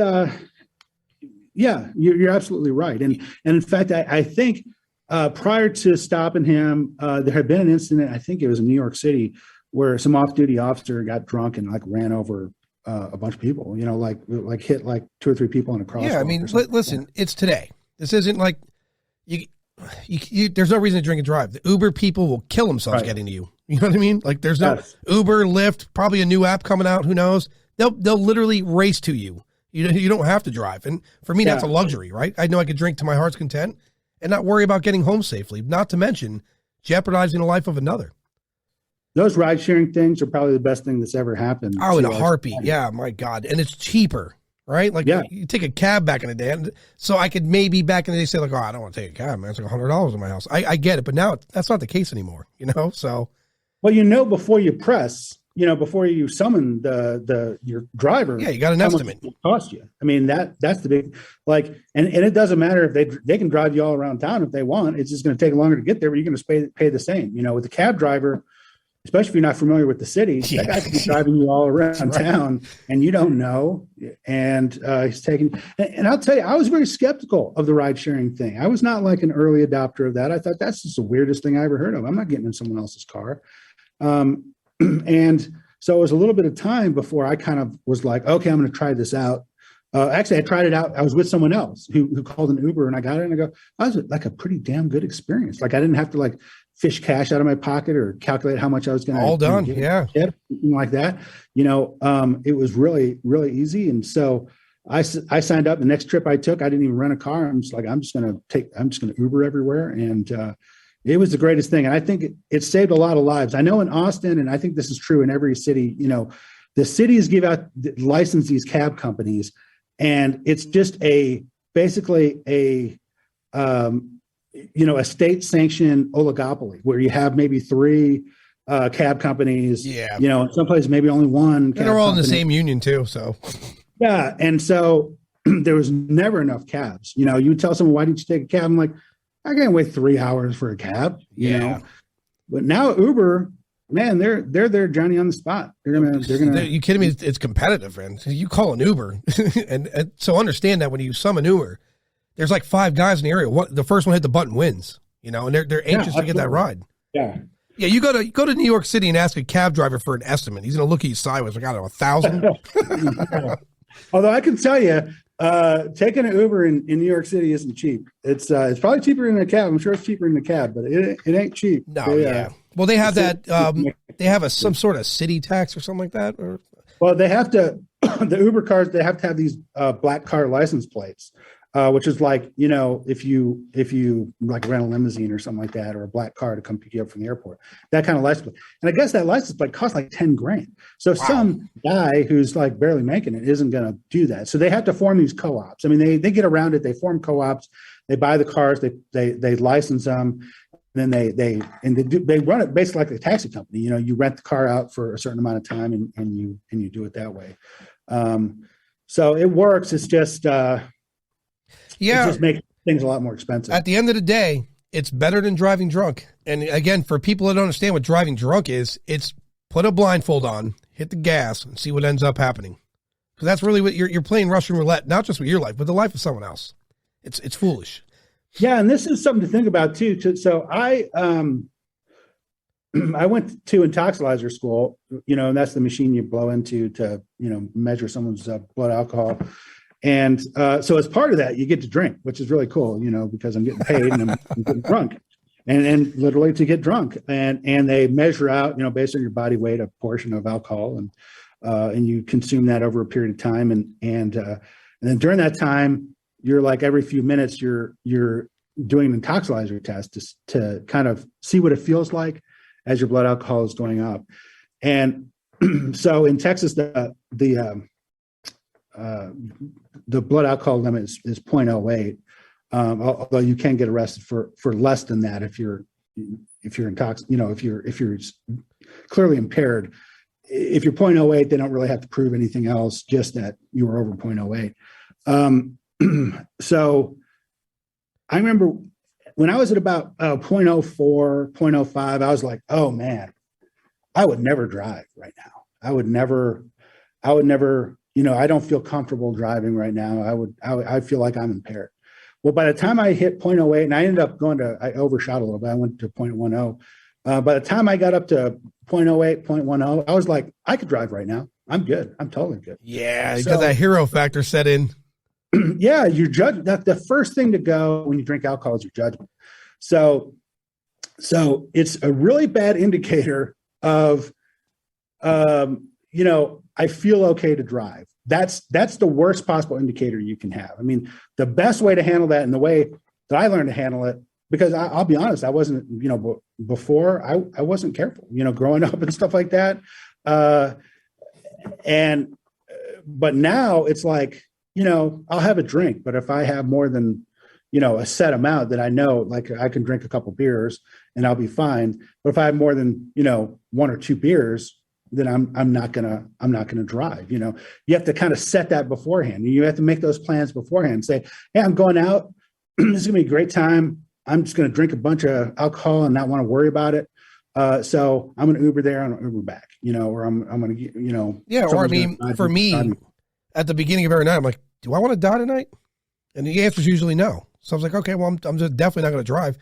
you're absolutely right. And in fact, I think prior to stopping him, there had been an incident, I think it was in New York City, where some off-duty officer got drunk and ran over a bunch of people, like hit 2 or 3 people in a crosswalk. Yeah, I mean, listen, it's today. This isn't like you there's no reason to drink and drive. The Uber people will kill themselves getting to you. You know what I mean? Like there's no Uber, Lyft, probably a new app coming out. Who knows? They'll literally race to you. You don't have to drive. And for me, that's a luxury, right? I know I could drink to my heart's content and not worry about getting home safely, not to mention jeopardizing the life of another. Those ride sharing things are probably the best thing that's ever happened. Oh, in a heartbeat. Yeah, my God. And it's cheaper, right? Like you take a cab back in the day. And so I could maybe back in the day say I don't want to take a cab, man. It's like $100 in my house. I get it. But now that's not the case anymore, so. Well, before you press, before you summon your driver. Yeah, you got an estimate. Cost you. I mean, that's the big, and it doesn't matter if they can drive you all around town if they want. It's just going to take longer to get there, but you're going to pay the same. With the cab driver, especially if you're not familiar with the city, that guy could be driving you all around town and you don't know. And he's taking, and I'll tell you, I was very skeptical of the ride sharing thing. I was not like an early adopter of that. I thought that's just the weirdest thing I ever heard of. I'm not getting in someone else's car. And so it was a little bit of time before I kind of was like, okay, I'm going to try this out. Actually, I tried it out. I was with someone else who called an Uber, and I got it, and I go, I was like a pretty damn good experience. Like I didn't have to like fish cash out of my pocket or calculate how much I was going to all done. Yeah. Tip, like that. It was really, really easy. And so I signed up. The next trip I took, I didn't even rent a car. I'm just going to Uber everywhere. And it was the greatest thing. And I think it saved a lot of lives. I know in Austin, and I think this is true in every city, the cities license these cab companies. And it's just basically a state sanctioned oligopoly where you have maybe 3 cab companies. Yeah. In some places maybe only one. And they're all in the same union too. So yeah. And so there was never enough cabs. You would tell someone, why didn't you take a cab? I'm like, I can't wait 3 hours for a cab, you know. But now Uber, man, they're there, Johnny on the spot. They're gonna. You kidding me? It's competitive, man. You call an Uber, and so understand that when you summon Uber, there's like 5 guys in the area. The first one hit the button wins, and they're anxious to get that ride. Yeah, yeah. You go to New York City and ask a cab driver for an estimate. He's gonna look at you sideways like, I don't know, 1,000. Although I can tell you, taking an Uber in New York City isn't cheap. It's probably cheaper in a cab. I'm sure it's cheaper in the cab, but it ain't cheap. No, yeah. Well, they have that. They have some sort of city tax or something like that. Or well, they have to. The Uber cars, they have to have these black car license plates, which is like if you like rent a limousine or something like that, or a black car to come pick you up from the airport, that kind of license plate. And I guess that license plate costs like $10,000. So some guy who's like barely making it isn't going to do that. So they have to form these co-ops. I mean, they get around it. They form co-ops. They buy the cars. They license them. Then they run it basically like a taxi company. You rent the car out for a certain amount of time and you do it that way. So it works. It's just it just makes things a lot more expensive. At the end of the day, it's better than driving drunk. And again, for people that don't understand what driving drunk is, it's put a blindfold on, hit the gas, and see what ends up happening. Because that's really what you're playing Russian roulette, not just with your life, but the life of someone else. It's foolish. Yeah, and this is something to think about too. So I went to intoxilizer school, and that's the machine you blow into to measure someone's blood alcohol. And so as part of that, you get to drink, which is really cool, because I'm getting paid and I'm getting drunk, and literally to get drunk. And they measure out, based on your body weight, a portion of alcohol, and you consume that over a period of time. And then during that time, you're like every few minutes, you're doing an intoxilizer test to kind of see what it feels like as your blood alcohol is going up. And so in Texas, the blood alcohol limit is 0.08. Although you can get arrested for less than that if you're if you're clearly impaired. If you're 0.08, they don't really have to prove anything else, just that you were over 0.08. So I remember when I was at about 0.04, 0.05, I was like, oh man, I would never drive right now. I would never, I don't feel comfortable driving right now. I feel like I'm impaired. Well, by the time I hit 0.08, and I ended up I overshot a little bit. I went to 0.10. By the time I got up to 0.08, 0.10, I was like, I could drive right now. I'm good. I'm totally good. Yeah, because that hero factor set in. Yeah, your judge. The first thing to go when you drink alcohol is your judgment. So it's a really bad indicator of, I feel okay to drive. That's the worst possible indicator you can have. I mean, the best way to handle that, and the way that I learned to handle it, because I'll be honest, I wasn't, before I wasn't careful, growing up and stuff like that. But now it's like, I'll have a drink, but if I have more than, a set amount that I know, like I can drink a couple beers and I'll be fine. But if I have more than, 1 or 2 beers, then I'm not gonna drive. You have to kind of set that beforehand. You have to make those plans beforehand. Say, hey, I'm going out. This is gonna be a great time. I'm just gonna drink a bunch of alcohol and not want to worry about it. So I'm going to Uber there and Uber back, or I'm going to, Yeah. Or I mean, for me, at the beginning of every night, I'm like, do I want to die tonight? And the answer is usually no. So I was like, okay, well, I'm just definitely not going to drive.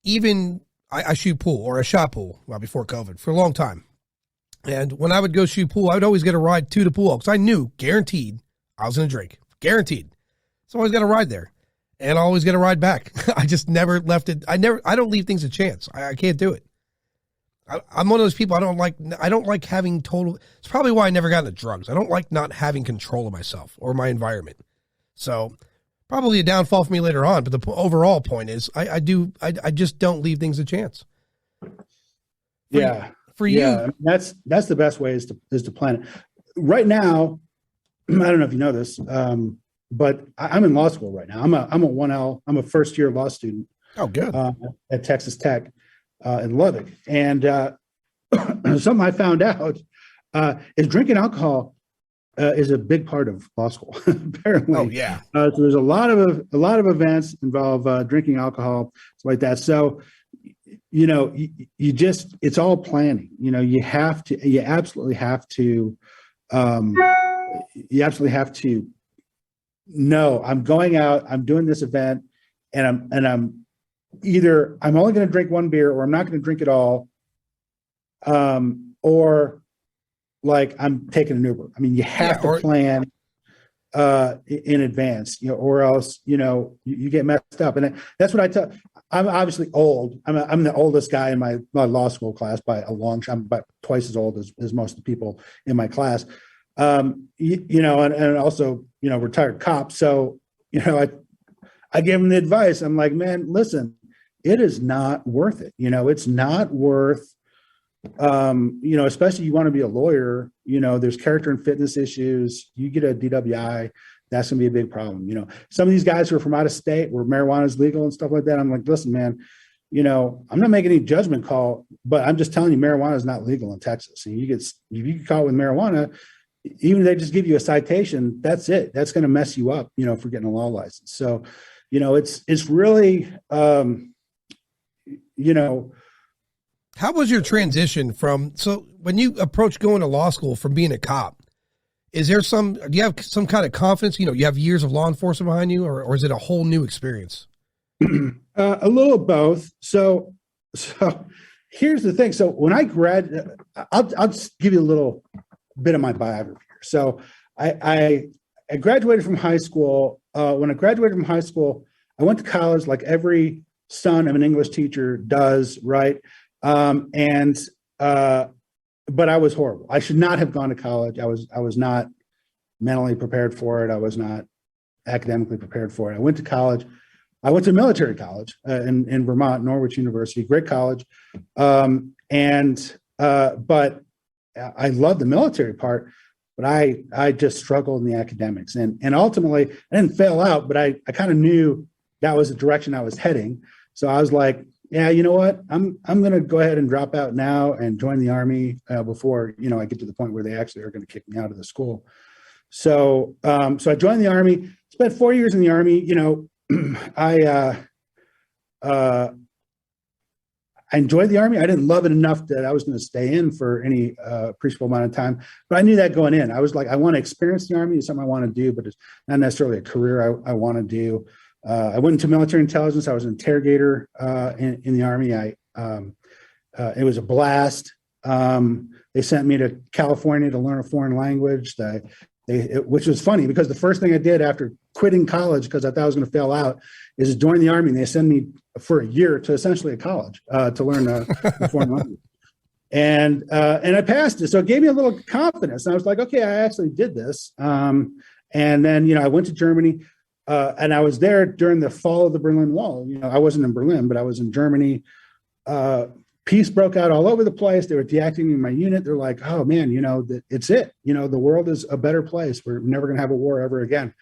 Even I shoot pool, or I shot pool, well, before COVID, for a long time. And when I would go shoot pool, I would always get a ride to the pool because I knew guaranteed I was going to drink. Guaranteed. So I always got a ride there. And I always get a ride back. I just never left it. I don't leave things a chance. I can't do it. I'm one of those people. I don't like having total. It's probably why I never got into drugs. I don't like not having control of myself or my environment. So probably a downfall for me later on. But the overall point is I just don't leave things a chance. For you, that's the best way is to plan it. Right now, I don't know if you know this, but I'm in law school right now. I'm a 1L. I'm a first year law student. Oh, good. At Texas Tech in Lubbock. And something I found out is drinking alcohol is a big part of law school. Apparently. Oh yeah. So there's a lot of events involve drinking alcohol, stuff like that. So you just, it's all planning. You absolutely have to know I'm going out, I'm doing this event, and I'm either I'm only going to drink one beer, or I'm not going to drink at all, or like I'm taking an Uber. I mean, you have to plan in advance, or else you get messed up. And that's what I tell. I'm obviously old. I'm the oldest guy in my law school class by a long shot. I'm about twice as old as most of the people in my class. And also, retired cop. So, I gave him the advice. I'm like, man, listen, it is not worth it. It's not worth, especially you want to be a lawyer, there's character and fitness issues. You get a DWI, that's going to be a big problem. Some of these guys who are from out of state where marijuana is legal and stuff like that. I'm like, listen, man, I'm not making any judgment call, but I'm just telling you, marijuana is not legal in Texas. And if you get caught with marijuana, even if they just give you a citation, that's it. That's going to mess you up, for getting a law license. So, it's really, How was your transition so when you approach going to law school from being a cop, do you have some kind of confidence? You have years of law enforcement behind you, or is it a whole new experience? A little of both. So here's the thing. So when I graduated, I'll just give you a little bit of my biography here. So I graduated from high school. When I graduated from high school, I went to college like every son of an English teacher does, right? But I was horrible. I should not have gone to college. I was not mentally prepared for it. I was not academically prepared for it. I went to college. I went to military college in Vermont, Norwich University, great college. But I loved the military part, but I just struggled in the academics. And ultimately, I didn't fail out, but I kind of knew that was the direction I was heading. So I was like, yeah, you know what? I'm going to go ahead and drop out now and join the Army before, I get to the point where they actually are going to kick me out of the school. So I joined the Army, spent 4 years in the Army. I enjoyed the Army. I didn't love it enough that I was going to stay in for any appreciable amount of time, but I knew that going in. I was like, I want to experience the Army. It's something I want to do, but it's not necessarily a career I want to do. I went into military intelligence. I was an interrogator in the Army. It was a blast. They sent me to California to learn a foreign language. Which was funny because the first thing I did after quitting college, because I thought I was going to fail out, is join the Army. And they sent me for a year to essentially a college to learn a foreign language. And I passed it. So it gave me a little confidence. And I was like, okay, I actually did this. And then, I went to Germany. And I was there during the fall of the Berlin Wall. I wasn't in Berlin, but I was in Germany. Peace broke out all over the place. They were deactivating my unit. They're like, oh man, it's it. The world is a better place. We're never going to have a war ever again.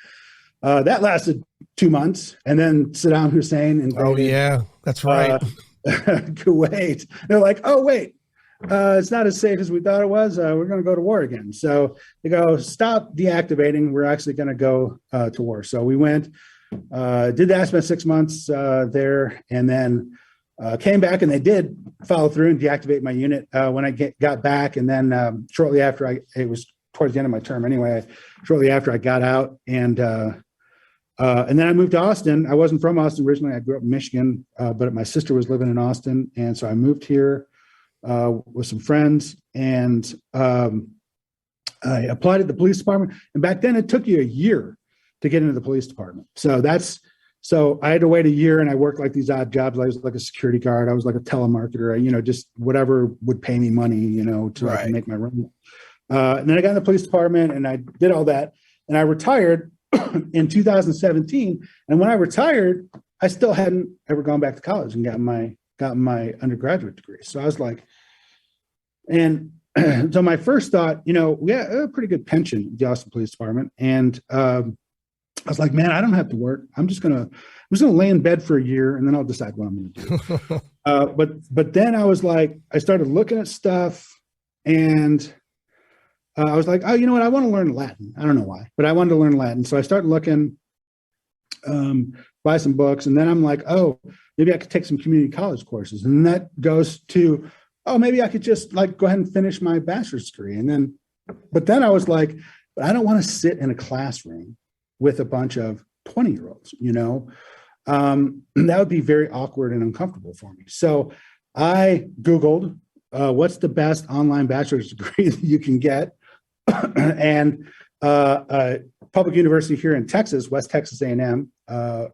That lasted 2 months. And then Saddam Hussein invaded. Oh yeah, that's right. Kuwait. They're like, oh wait, it's not as safe as we thought it was. We're going to go to war again. So they go, stop deactivating. We're actually going to go to war. So we went, did that, spent 6 months there. And then Came back and they did follow through and deactivate my unit when I got back. And then shortly after, it was towards the end of my term anyway, shortly after I got out. And then I moved to Austin. I wasn't from Austin originally. I grew up in Michigan, but my sister was living in Austin. And so I moved here with some friends, and I applied at the police department. And back then it took you a year to get into the police department. So I had to wait a year, and I worked like these odd jobs. I was like a security guard. I was like a telemarketer, just whatever would pay me money, to I can make my rent. And then I got in the police department and I did all that, and I retired in 2017. And when I retired, I still hadn't ever gone back to college and gotten my undergraduate degree. So I was like, and so my first thought, we had a pretty good pension at the Austin Police Department. And I was like, man, I don't have to work. I'm just gonna lay in bed for a year, and then I'll decide what I'm gonna do. But then I was like, I started looking at stuff, and I was like, oh, you know what? I want to learn Latin. I don't know why, but I wanted to learn Latin. So I started looking, buy some books, and then I'm like, oh, maybe I could take some community college courses, and that goes to, oh, maybe I could just like go ahead and finish my bachelor's degree, but then I was like, but I don't want to sit in a classroom with a bunch of 20-year-olds, that would be very awkward and uncomfortable for me. So I Googled what's the best online bachelor's degree that you can get. And a public university here in Texas, West Texas A&M,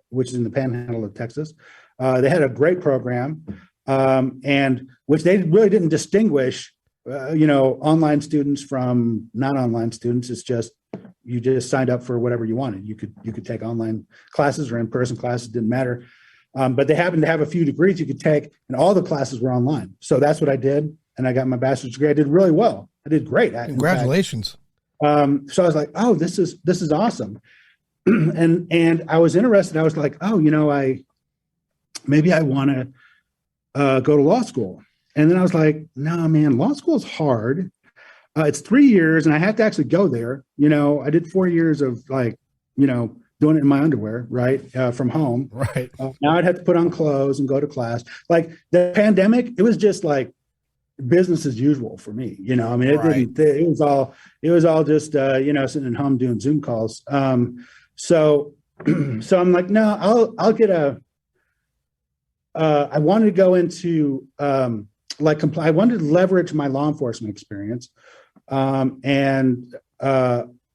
which is in the panhandle of Texas, they had a great program, and which they really didn't distinguish, online students from non-online students. It's just, you just signed up for whatever you wanted. You could take online classes or in-person classes, didn't matter. But they happened to have a few degrees you could take, and all the classes were online. So that's what I did, and I got my bachelor's degree. I did really well. I did great. Congratulations. So I was like, oh, this is awesome. and I was interested. I was like, oh, maybe I want to go to law school. And then I was like, no, man, law school is hard. It's 3 years, and I have to actually go there. I did 4 years of doing it in my underwear, right, from home. Right. Now I'd have to put on clothes and go to class. Like the pandemic, it was just like business as usual for me. It was all just sitting at home doing Zoom calls. So I'm like, no, I'll get I wanted to go into I wanted to leverage my law enforcement experience and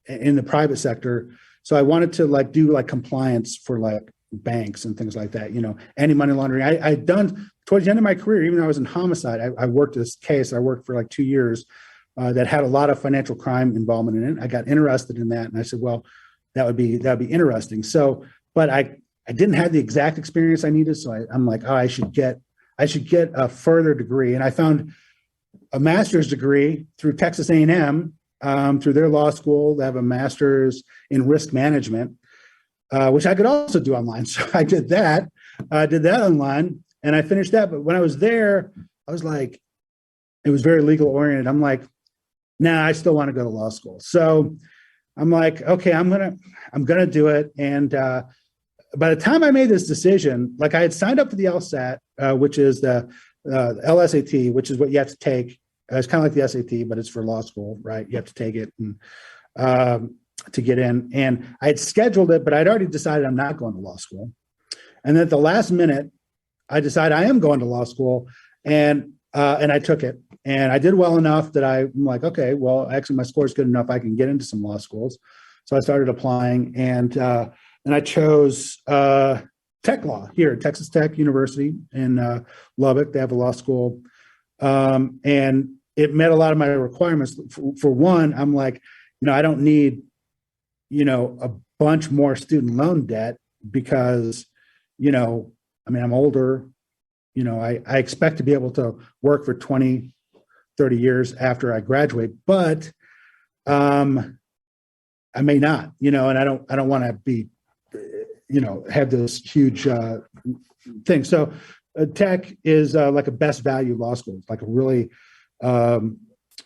in the private sector. So I wanted to do compliance for banks and things like that, anti-money laundering. I'd done towards the end of my career, even though I was in homicide, I worked this case. I worked for 2 years that had a lot of financial crime involvement in it. I got interested in that, and I said, well, that would be interesting. So, but I didn't have the exact experience I needed. So I'm like, oh, I should get a further degree. And I found a master's degree through Texas A&M, through their law school. They have a master's in risk management, which I could also do online. So I did that. I did that online, and I finished that. But when I was there, I was like, it was very legal oriented. I'm like, nah, I still want to go to law school. So I'm like, okay, I'm gonna do it. And by the time I made this decision, I had signed up for the LSAT, which is the LSAT, which is what you have to take. It's kind of like the SAT, but it's for law school, right? You have to take it and to get in. And I had scheduled it, but I'd already decided I'm not going to law school. And then at the last minute, I decided I am going to law school, and I took it. And I did well enough that I'm like, okay, well, actually my score is good enough. I can get into some law schools. So I started applying, and I chose tech law here at Texas Tech University in Lubbock. They have a law school, and it met a lot of my requirements. For one, I'm like, I don't need, a bunch more student loan debt because, I'm older. I expect to be able to work for 20, 30 years after I graduate, but I may not, and I don't want to be, have this huge thing. So tech is like a best value law school. It's like a really,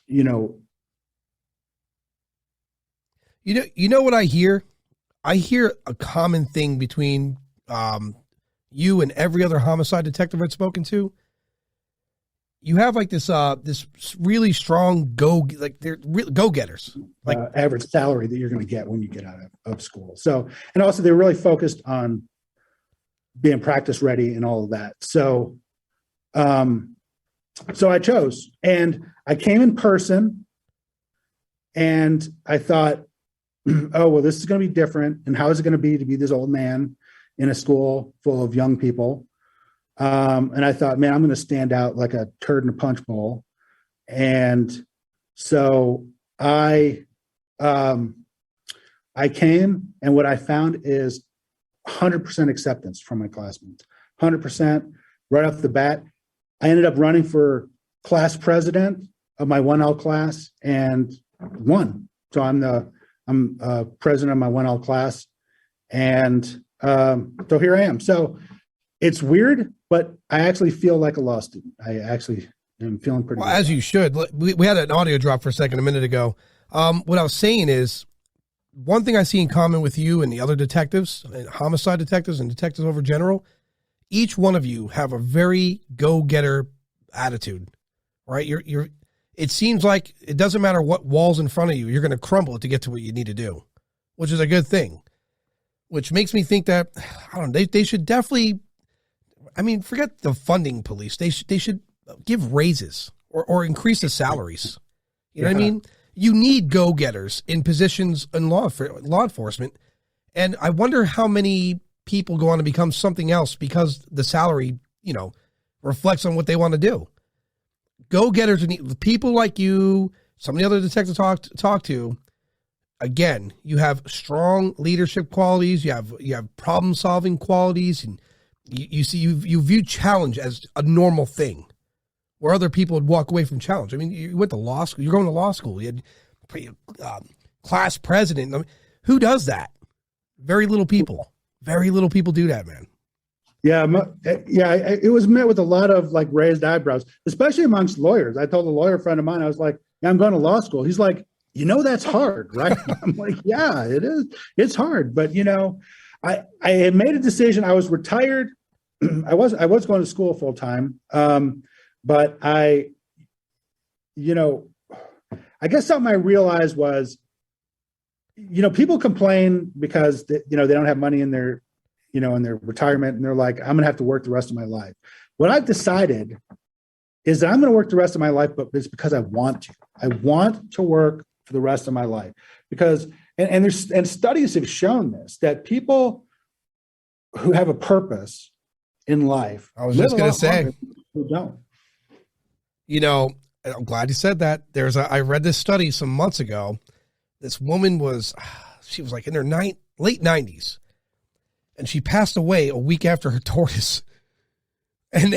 you know what I hear? I hear a common thing between, you and every other homicide detective I've spoken to, you have like this really strong they're go-getters. Like average salary that you're going to get when you get out of school. So, and also they're really focused on being practice ready and all of that. So, so I chose, and I came in person, and I thought, oh, well, this is going to be different. And how is it going to be this old man in a school full of young people? And I thought, man, I'm going to stand out like a turd in a punch bowl. And so I came, and what I found is 100% acceptance from my classmates, 100% right off the bat. I ended up running for class president of my 1L class and won. So I'm president of my 1L class, and so here I am. So it's weird, but I actually feel like a law student. I actually am feeling pretty good. As you should. We had an audio drop for a minute ago. What I was saying is, one thing I see in common with you and the other detectives, and homicide detectives and detectives over general, each one of you have a very go-getter attitude, right? It seems like it doesn't matter what wall's in front of you, you're going to crumble it to get to what you need to do, which is a good thing, which makes me think that, I don't know, they should definitely, I mean, forget the funding police. They should give raises or increase the salaries. You know what I mean? You need go-getters in positions in law enforcement. And I wonder how many people go on to become something else because the salary, reflects on what they want to do. Go-getters, people like you, some of the other detectives talk to, again, you have strong leadership qualities, you have problem-solving qualities, and you view challenge as a normal thing, where other people would walk away from challenge. I mean, you went to law school, you're going to law school, you had class president. I mean, who does that? Very little people. Very little people do that, man. Yeah, it was met with a lot of like raised eyebrows, especially amongst lawyers. I told a lawyer friend of mine, I was like, yeah, I'm going to law school. He's like, that's hard, right? I'm like, yeah, it is. It's hard. But, I had made a decision. I was retired. I was going to school full time. But I guess something I realized was, people complain because they don't have money in their retirement, and they're like, I'm gonna have to work the rest of my life. What I've decided is that I'm gonna work the rest of my life, but it's because I want to. I want to work for the rest of my life because, and studies have shown this, that people who have a purpose in life, I was just gonna say, who don't. I'm glad you said that. I read this study some months ago. This woman she was like in her late 90s, and she passed away a week after her tortoise. And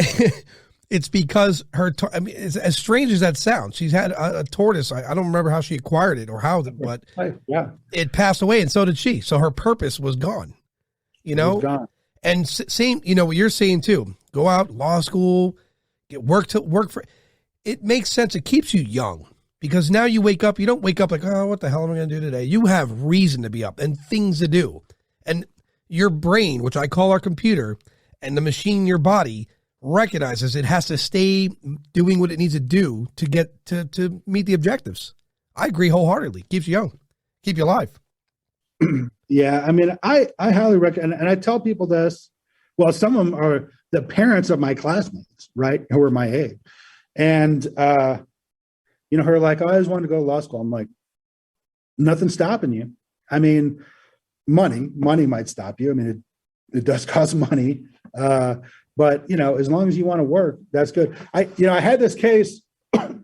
it's because it's as strange as that sounds. She's had a tortoise. I don't remember how she acquired it or how, but it passed away, and so did she. So her purpose was gone, It was gone. And same, what you're saying too. Go out, law school, get work for. It makes sense. It keeps you young because now you wake up. You don't wake up like, oh, what the hell am I going to do today? You have reason to be up and things to do. And your brain, which I call our computer, and the machine in your body recognizes it has to stay doing what it needs to do to get to meet the objectives. I agree wholeheartedly. Keeps you young, keep you alive. Yeah, I mean, I highly recommend, and I tell people this. Well, some of them are the parents of my classmates, right, who are my age. And, her like, I always wanted to go to law school. I'm like, nothing's stopping you. I mean, money might stop you. I mean, it does cost money. But, as long as you want to work, that's good. I had this case as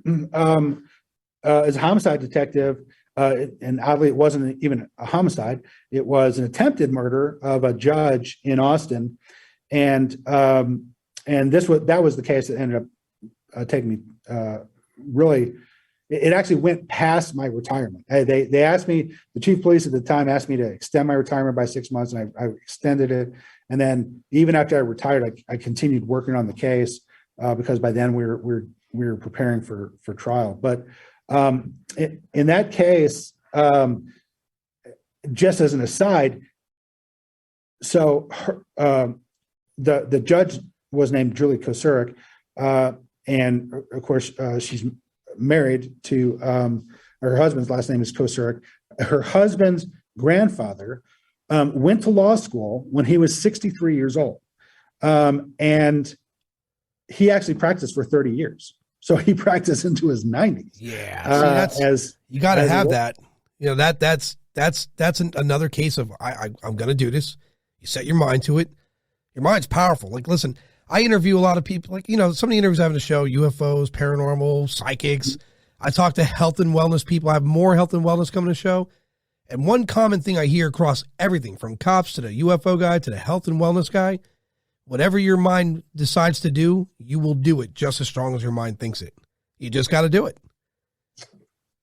a homicide detective, and oddly, it wasn't even a homicide. It was an attempted murder of a judge in Austin. And that was the case that ended up taking me really, it actually went past my retirement. They asked me, the chief of police at the time asked me to extend my retirement by 6 months, and I extended it. And then even after I retired, I continued working on the case because by then we were preparing for trial. But in that case, just as an aside, so the judge was named Julie Kosurik, and of course she's married to her husband's last name is Kosurik. Her husband's grandfather went to law school when he was 63 years old, and he actually practiced for 30 years. So he practiced into his 90s. Yeah, see, you got to have that. You know, that's another case of I'm going to do this. You set your mind to it. Your mind's powerful. Like, listen, I interview a lot of people. Like, you know, some of the interviews I have on the show: UFOs, paranormal, psychics. I talk to health and wellness people. I have more health and wellness coming to the show. And one common thing I hear across everything, from cops to the UFO guy to the health and wellness guy, whatever your mind decides to do, you will do it just as strong as your mind thinks it. You just got to do it.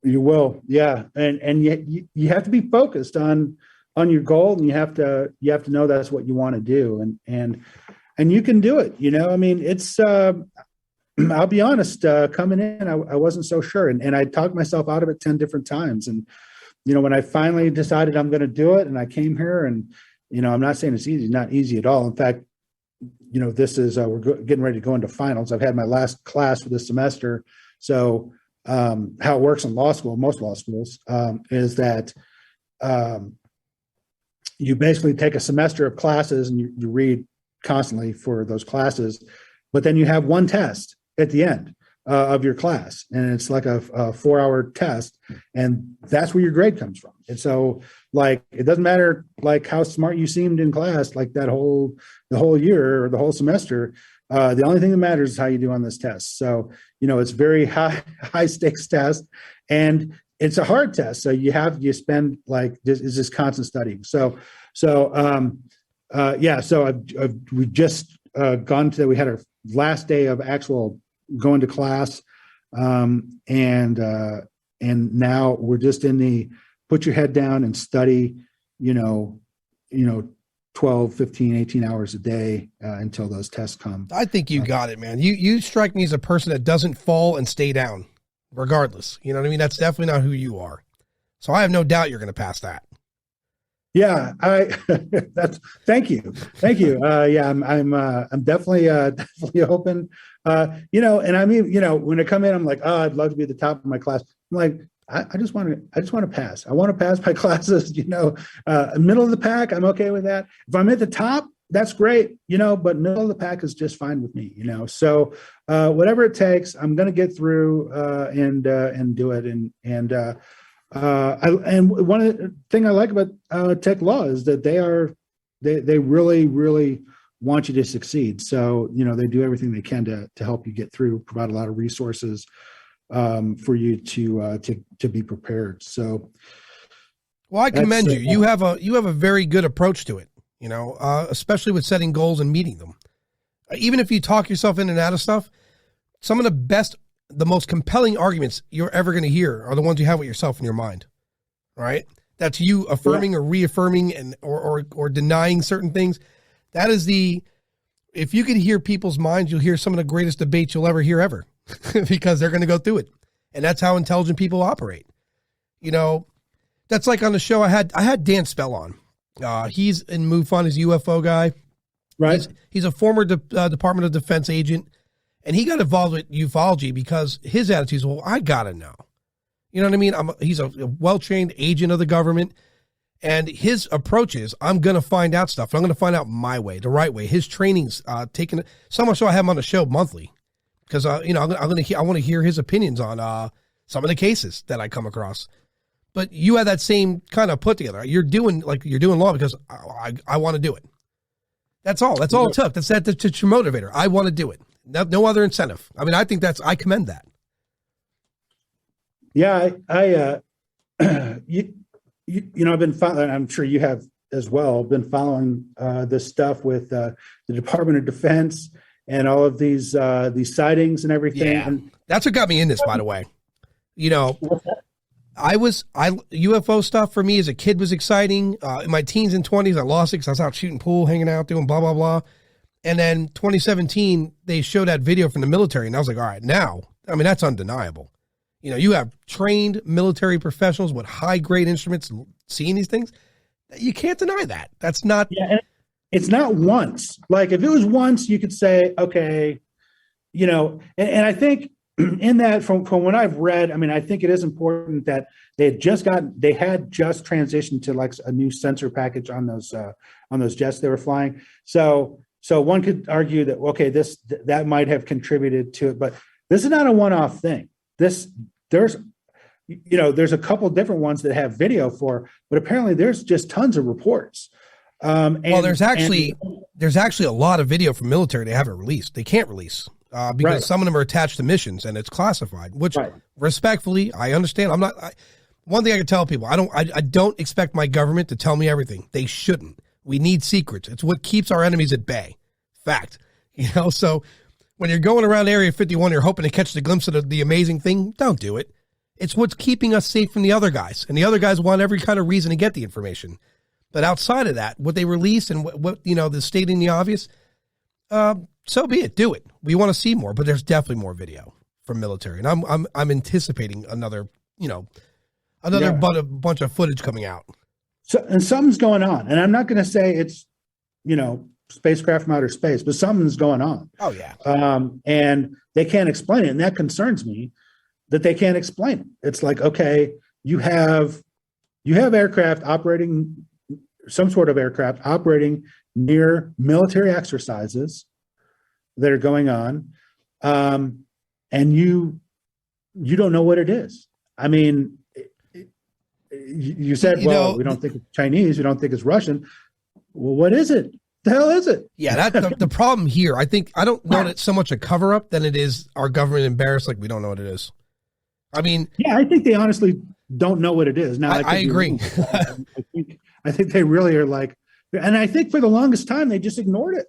You will, yeah, and you have to be focused on your goal, and you have to know that's what you want to do, and you can do it. You know, I mean, it's. I'll be honest. Coming in, I wasn't so sure, and I talked myself out of it 10 different times, and you know, when I finally decided I'm going to do it, and I came here, and you know, I'm not saying it's easy, not easy at all. In fact, you know, this is we're getting ready to go into finals. I've had my last class for this semester, so. How it works in law school, most law schools, is that you basically take a semester of classes and you read constantly for those classes, but then you have one test at the end of your class, and it's like a 4-hour test, and that's where your grade comes from. And so, like, it doesn't matter like how smart you seemed in class, like the whole year or the whole semester. The only thing that matters is how you do on this test. So, you know, it's very high stakes test, and it's a hard test. So you spend like this is just constant studying. So we've just we had our last day of actual going to class, and now we're just in the put your head down and study, you know, 12, 15, 18 hours a day until those tests come. I think you got it, man. You strike me as a person that doesn't fall and stay down regardless. You know what I mean? That's definitely not who you are. So I have no doubt you're going to pass that. Yeah, thank you. Yeah, I'm definitely hoping, you know, and I mean, you know, when I come in, I'm like, oh, I'd love to be at the top of my class. I'm like, I just want to pass. I want to pass my classes, you know, middle of the pack. I'm okay with that. If I'm at the top, that's great, you know, but middle of the pack is just fine with me, you know? So, whatever it takes, I'm going to get through, and do it. And one of the thing I like about, tech law is that they really, really want you to succeed. So, you know, they do everything they can to help you get through, provide a lot of resources, for you to be prepared. So, well, I commend you. You have a very good approach to it, you know, especially with setting goals and meeting them. Even if you talk yourself in and out of stuff, some of the most compelling arguments you're ever going to hear are the ones you have with yourself in your mind, right? That's you affirming or reaffirming and or denying certain things. That is if you can hear people's minds, you'll hear some of the greatest debates you'll ever hear ever. Because they're going to go through it. And that's how intelligent people operate. You know, that's like on the show I had Dan Spell on. He's in MUFON, he's a UFO guy. Right. He's a former Department of Defense agent, and he got involved with ufology because his attitude is, well, I got to know. You know what I mean? He's a well-trained agent of the government, and his approach is, I'm going to find out stuff. I'm going to find out my way, the right way. His training's taken so much so I have him on the show monthly. Because you know, I want to hear his opinions on some of the cases that I come across. But you have that same kind of put together. You're doing law because I want to do it. That's all. That's all it took. That's your motivator. I want to do it. No other incentive. I mean, I commend that. Yeah, you know, I've been following. I'm sure you have as well. Been following this stuff with the Department of Defense. And all of these sightings and everything. Yeah, that's what got me in this, by the way. You know, UFO stuff for me as a kid was exciting. In my teens and 20s, I lost it because I was out shooting pool, hanging out, doing blah, blah, blah. And then 2017, they showed that video from the military. And I was like, all right, now, I mean, that's undeniable. You know, you have trained military professionals with high grade instruments seeing these things. You can't deny that. That's not. Yeah, it's not once. Like if it was once, you could say, okay, and I think in that from what I've read, I mean, I think it is important that they had just transitioned to like a new sensor package on those jets they were flying. So one could argue that, okay, that might have contributed to it, but this is not a one-off thing. There's a couple different ones that have video for, but apparently there's just tons of reports. There's actually a lot of video from military they haven't released. They can't release because Right. some of them are attached to missions and it's classified. Which, Right. respectfully, I understand. One thing I can tell people: I don't expect my government to tell me everything. They shouldn't. We need secrets. It's what keeps our enemies at bay. Fact. So when you're going around Area 51, you're hoping to catch the glimpse of the amazing thing. Don't do it. It's what's keeping us safe from the other guys, and the other guys want every kind of reason to get the information. But outside of that, what they release and what the stating the obvious, so be it. Do it. We want to see more, but there's definitely more video from military, and I'm anticipating another bunch of footage coming out. So, and something's going on, and I'm not going to say it's spacecraft from outer space, but something's going on. Oh yeah. And they can't explain it, and that concerns me that they can't explain it. It's like, okay, you have aircraft operating. Some sort of aircraft operating near military exercises that are going on, and you don't know what it is. I mean, you said, we don't think it's Chinese, we don't think it's Russian. Well, what is it? The hell is it? Yeah, that's the problem here. I don't know that it's so much a cover up than it is our government embarrassed like we don't know what it is. I mean, yeah, I think they honestly don't know what it is. Now I agree. I think they really are like, and I think for the longest time they just ignored it.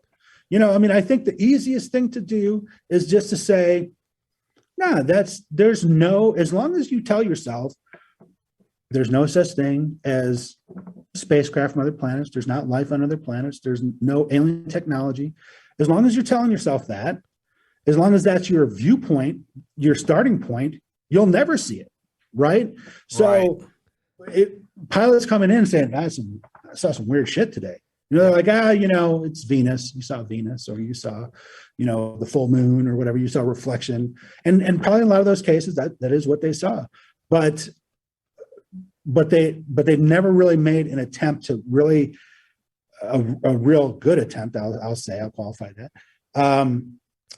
I mean, I think the easiest thing to do is just to say, nah, as long as you tell yourself there's no such thing as spacecraft from other planets, there's not life on other planets, there's no alien technology. As long as you're telling yourself that, as long as that's your viewpoint, your starting point, you'll never see it. Right. So pilots coming in saying, I saw some weird shit today. They're like, it's Venus. You saw Venus, or you saw, the full moon or whatever. You saw reflection, and probably in a lot of those cases that is what they saw. But they've never really made an attempt to really a real good attempt. I'll qualify that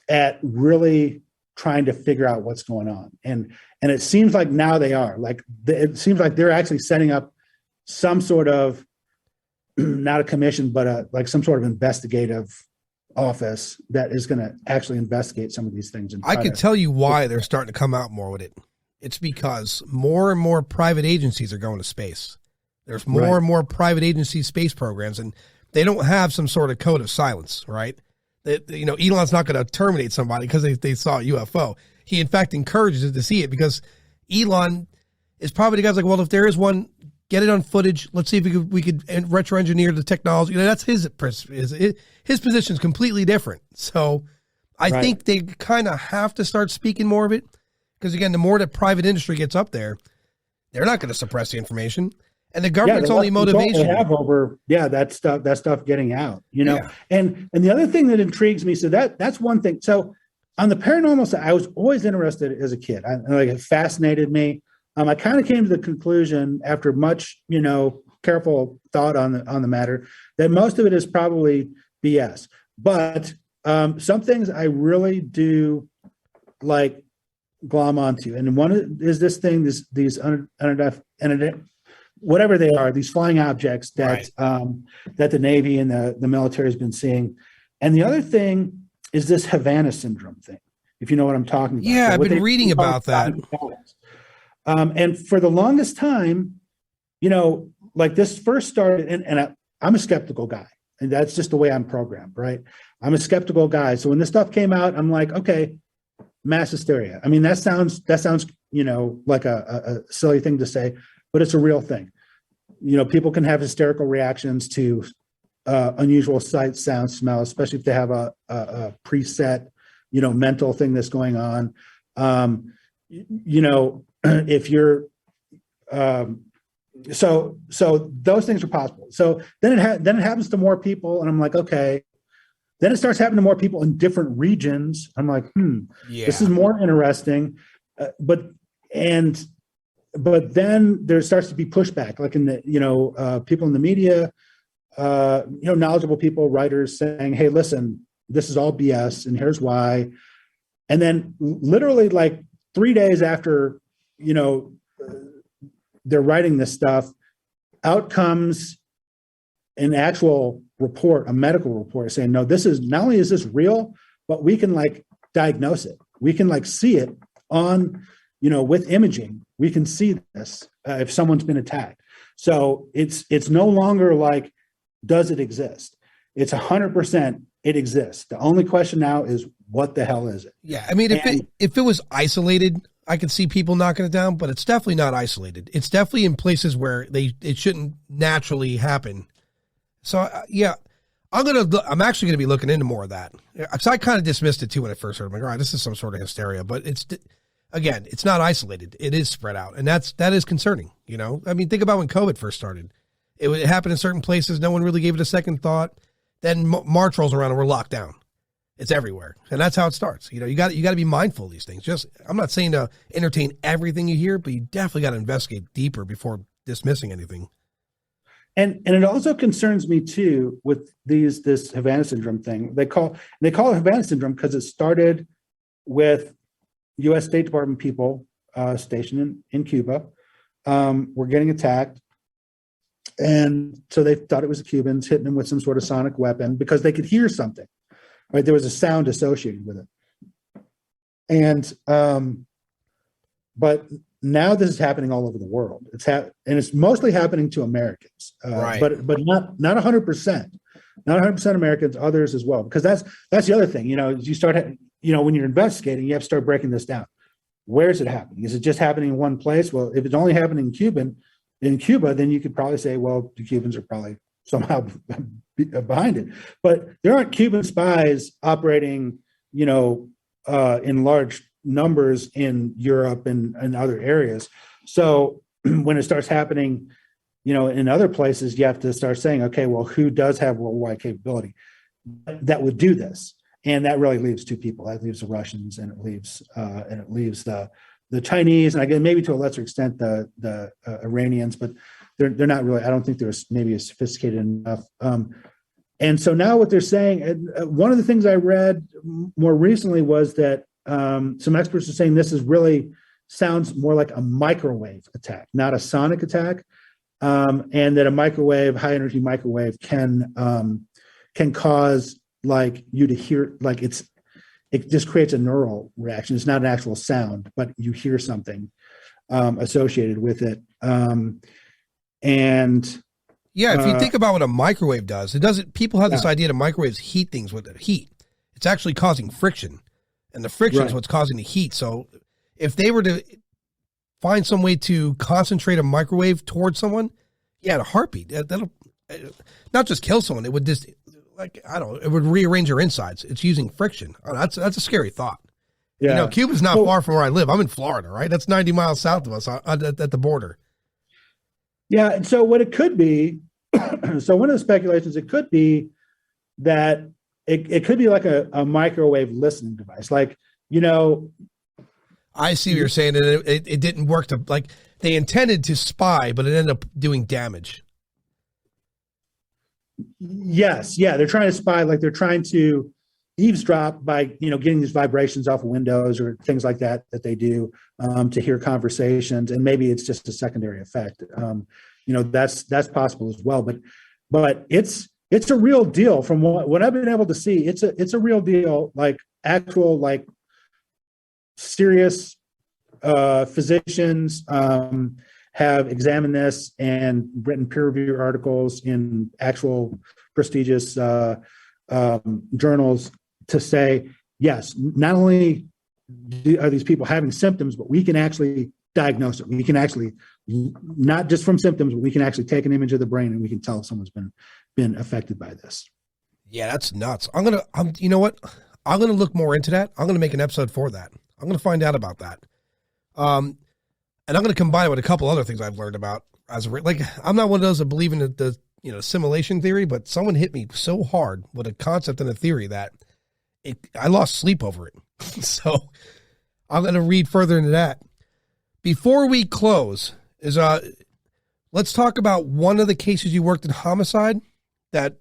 at really trying to figure out what's going on. And it seems like now they are it seems like they're actually setting up some sort of, not a commission, but like some sort of investigative office that is going to actually investigate some of these things. And I could tell you why they're starting to come out more with it. It's because more and more private agencies are going to space. There's more and more private agency space programs, and they don't have some sort of code of silence, right? Elon's not going to terminate somebody because they saw a UFO. He, in fact, encourages it to see it because Elon is probably the guy's like, well, if there is one, get it on footage. Let's see if we could retro engineer the technology. That's his position is completely different. So I think they kind of have to start speaking more of it because, again, the more that private industry gets up there, they're not going to suppress the information. And the government's only motivation. They have over, that stuff getting out, And the other thing that intrigues me, so that's one thing. So on the paranormal side, I was always interested as a kid. It fascinated me. I kind of came to the conclusion after much, careful thought on the matter that most of it is probably BS. But some things I really do like glom onto, and one is this thing, these whatever they are, these flying objects that that the Navy and the military has been seeing. And the other thing is this Havana Syndrome thing, if you know what I'm talking about. Yeah, I've been reading about that. And for the longest time, this first started, and I'm a skeptical guy, and that's just the way I'm programmed, right? I'm a skeptical guy. So when this stuff came out, I'm like, okay, mass hysteria. I mean, that sounds like a silly thing to say, but it's a real thing. People can have hysterical reactions to unusual sights, sounds, smells, especially if they have a preset, mental thing that's going on. If you're, so those things are possible. So then then it happens to more people, and I'm like, okay. Then it starts happening to more people in different regions. I'm like, this is more interesting. But then there starts to be pushback, like in the people in the media, knowledgeable people, writers saying, hey, listen, this is all BS, and here's why. And then literally like 3 days after, they're writing this stuff, out comes an actual report, a medical report saying, no, this is not only is this real, but we can like diagnose it. We can like see it on, with imaging, we can see this if someone's been attacked. So it's no longer like, does it exist? It's 100% it exists. The only question now is, what the hell is it? Yeah. I mean, if it was isolated, I could see people knocking it down, but it's definitely not isolated. It's definitely in places where it shouldn't naturally happen. So yeah, I'm actually going to be looking into more of that. Because I kind of dismissed it too when I first heard it. I'm like, all right, this is some sort of hysteria, but it's not isolated. It is spread out, and that is concerning. I mean, think about when COVID first started. It happened in certain places. No one really gave it a second thought. Then March rolls around and we're locked down. It's everywhere, and that's how it starts. You got to be mindful of these things. I'm not saying to entertain everything you hear, but you definitely got to investigate deeper before dismissing anything. And it also concerns me too with this Havana Syndrome thing. They call it Havana Syndrome because it started with U.S. State Department people stationed in Cuba were getting attacked, and so they thought it was the Cubans hitting them with some sort of sonic weapon because they could hear something. Right, there was a sound associated with it, and but now this is happening all over the world. And it's mostly happening to Americans, right? But not 100%, not 100% Americans, others as well. Because that's the other thing. You start, when you're investigating, you have to start breaking this down. Where is it happening? Is it just happening in one place? Well, if it's only happening in Cuba, then you could probably say, well, the Cubans are probably somehow behind it. But there aren't Cuban spies operating, in large numbers in Europe and other areas. So when it starts happening, in other places, you have to start saying, okay, well, who does have worldwide capability that would do this? And that really leaves two people. That leaves the Russians, and it leaves the Chinese, and again, maybe to a lesser extent the Iranians, but they're not really. I don't think they're maybe as sophisticated enough. And so now what they're saying, one of the things I read more recently was that some experts are saying this sounds more like a microwave attack, not a sonic attack, and that a high energy microwave can cause like you to hear, like it just creates a neural reaction. It's not an actual sound, but you hear something associated with it. And yeah, if you think about what a microwave does, people have this idea that microwaves heat things with heat. It's actually causing friction, and the friction is what's causing the heat. So if they were to find some way to concentrate a microwave towards someone, at a heartbeat, that'll not just kill someone. It would just, it would rearrange your insides. It's using friction. Oh, that's a scary thought. Yeah. Cuba's not far from where I live. I'm in Florida, right? That's 90 miles south of us at the border. Yeah. And so what it could be, so one of the speculations, it could be that it could be like a microwave listening device. Like, I see what you're saying. And it didn't work they intended to spy, but it ended up doing damage. Yes. Yeah. They're trying to spy, like they're trying to eavesdrop by, getting these vibrations off of windows or things like that they do to hear conversations. And maybe it's just a secondary effect. That's possible as well. But it's a real deal from what I've been able to see. It's a real deal, like actual, like serious physicians have examined this and written peer-reviewed articles in actual prestigious journals to say, yes, not only are these people having symptoms, but we can actually diagnose it. We can actually, not just from symptoms, but we can actually take an image of the brain and we can tell if someone's been affected by this. Yeah, that's nuts. You know what? I'm going to look more into that. I'm going to make an episode for that. I'm going to find out about that. And I'm going to combine it with a couple other things I've learned about. like, I'm not one of those that believe in the simulation theory, but someone hit me so hard with a concept and a theory that I lost sleep over it. So I'm going to read further into that. Before we close, let's talk about one of the cases you worked in homicide that,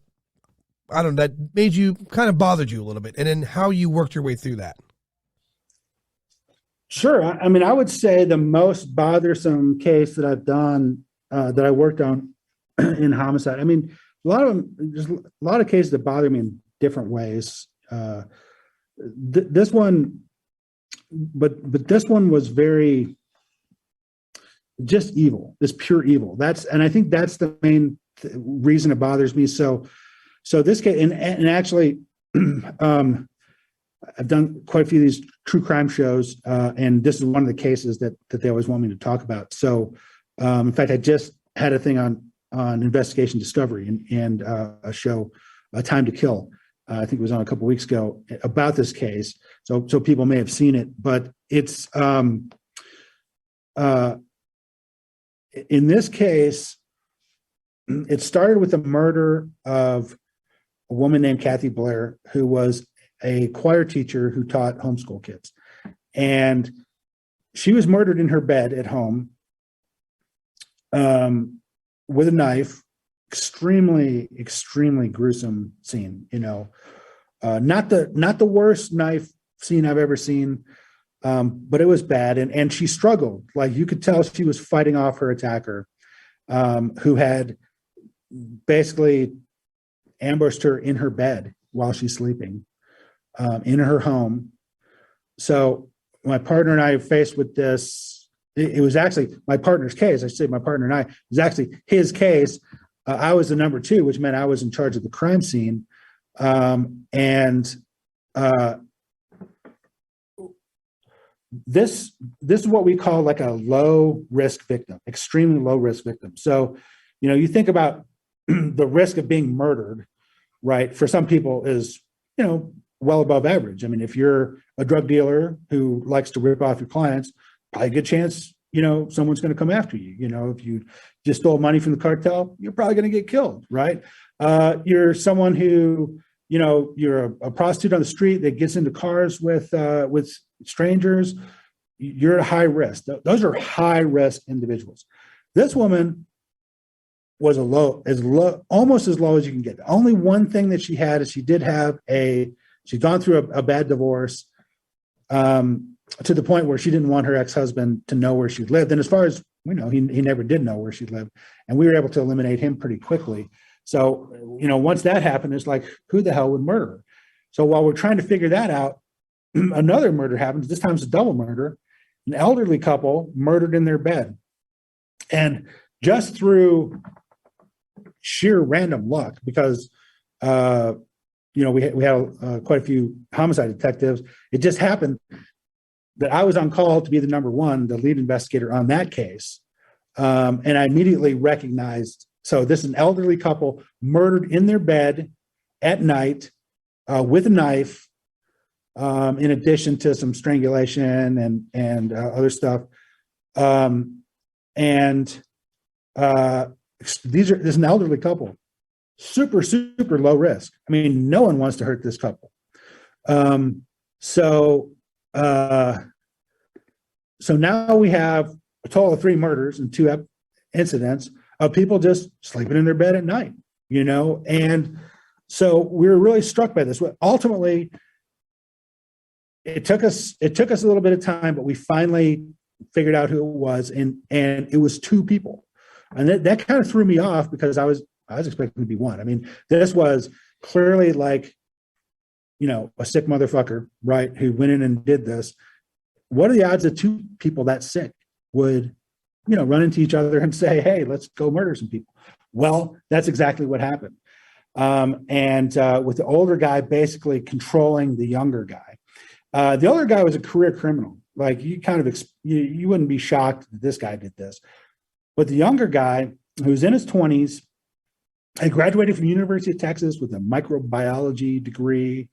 I don't know, that made you, kind of bothered you a little bit, and then how you worked your way through that. Sure. I mean, I would say the most bothersome case that I've done, that I worked on in homicide. I mean, a lot of them, there's a lot of cases that bother me in different ways. This one, but this one was very just evil, this pure evil. And I think that's the main reason it bothers me. So this case, and actually, I've done quite a few of these true crime shows, and this is one of the cases that they always want me to talk about. So, in fact, I just had a thing on investigation discovery and a show, Time to Kill. I think it was on a couple of weeks ago about this case. So people may have seen it, but it's in this case, it started with the murder of a woman named Kathy Blair, who was a choir teacher who taught homeschool kids. And she was murdered in her bed at home with a knife. Extremely, extremely gruesome scene, not the worst knife scene I've ever seen, but it was bad. And she struggled. Like, you could tell she was fighting off her attacker, who had basically ambushed her in her bed while she's sleeping, in her home. So my partner and I are faced with this. It was actually my partner's case. I say my partner and I, it was actually his case. I was the number two, which meant I was in charge of the crime scene. This is what we call like a low risk victim, extremely low risk victim. So, you think about the risk of being murdered, right? For some people is, well above average. I mean, if you're a drug dealer who likes to rip off your clients, probably a good chance, someone's going to come after you. If you just stole money from the cartel, you're probably going to get killed, right? You're someone who, you're a prostitute on the street that gets into cars with strangers. You're at high risk. Those are high risk individuals. This woman was almost as low as you can get. The only one thing that she had is she'd gone through a bad divorce, to the point where she didn't want her ex-husband to know where she lived. And as far as we know, he never did know where she lived. And we were able to eliminate him pretty quickly. So, once that happened, it's like, who the hell would murder her? So while we're trying to figure that out, another murder happens. This time it's a double murder. An elderly couple murdered in their bed. And just through sheer random luck, because, we had quite a few homicide detectives, it just happened that I was on call to be the number one, the lead investigator on that case. And I immediately recognized, so this is an elderly couple murdered in their bed at night, with a knife, in addition to some strangulation and other stuff. This is an elderly couple, super, super low risk. I mean, no one wants to hurt this couple. So now we have a total of 3 murders and 2 incidents of people just sleeping in their bed at night, and so we were really struck by this. Ultimately, it took us a little bit of time, but we finally figured out who it was, and it was 2 people, and that kind of threw me off because I was expecting to be 1. I mean, this was clearly like, a sick motherfucker, right, who went in and did this. What are the odds that 2 people that sick would, run into each other and say, hey, let's go murder some people? Well, that's exactly what happened. With the older guy basically controlling the younger guy. The older guy was a career criminal. Like, you kind of, you wouldn't be shocked that this guy did this. But the younger guy, who's in his 20s, had graduated from the University of Texas with a microbiology degree,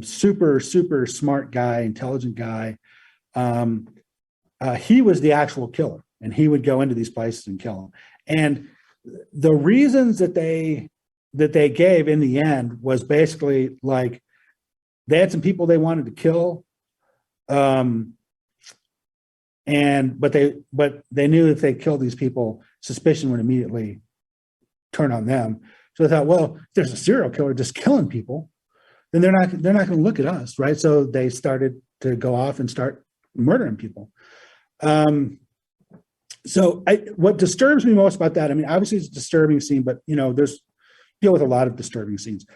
super, super smart guy, intelligent guy. He was the actual killer. and he would go into these places and kill them. And the reasons that they gave in the end was basically like they had some people they wanted to kill, but they knew if they killed these people, suspicion would immediately turn on them. So they thought, well, if there's a serial killer just killing people, then they're not going to look at us, right? So they started to go off and start murdering people. So what disturbs me most about that, I mean, obviously it's a disturbing scene, but there's deal with a lot of disturbing scenes.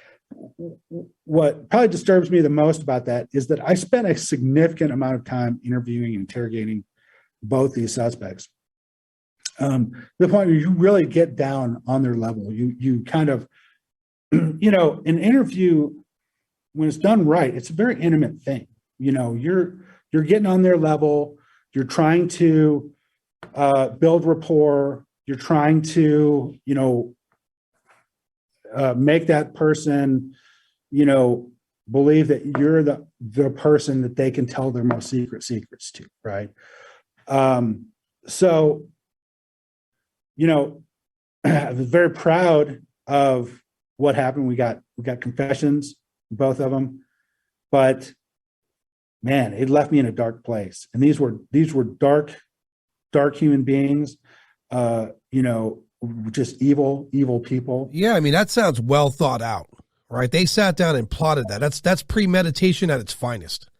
What probably disturbs me the most about that is that I spent a significant amount of time interviewing and interrogating both these suspects. To the point where you really get down on their level. You kind of, an interview, when it's done right, it's a very intimate thing. You're getting on their level. You're trying to build rapport. You're trying to, make that person, believe that you're the person that they can tell their most secrets to, right? So, I was very proud of what happened. We got confessions, both of them, but man, it left me in a dark place. And these were dark human beings, just evil people. Yeah, I mean, that sounds well thought out, right? They sat down and plotted that. That's premeditation at its finest.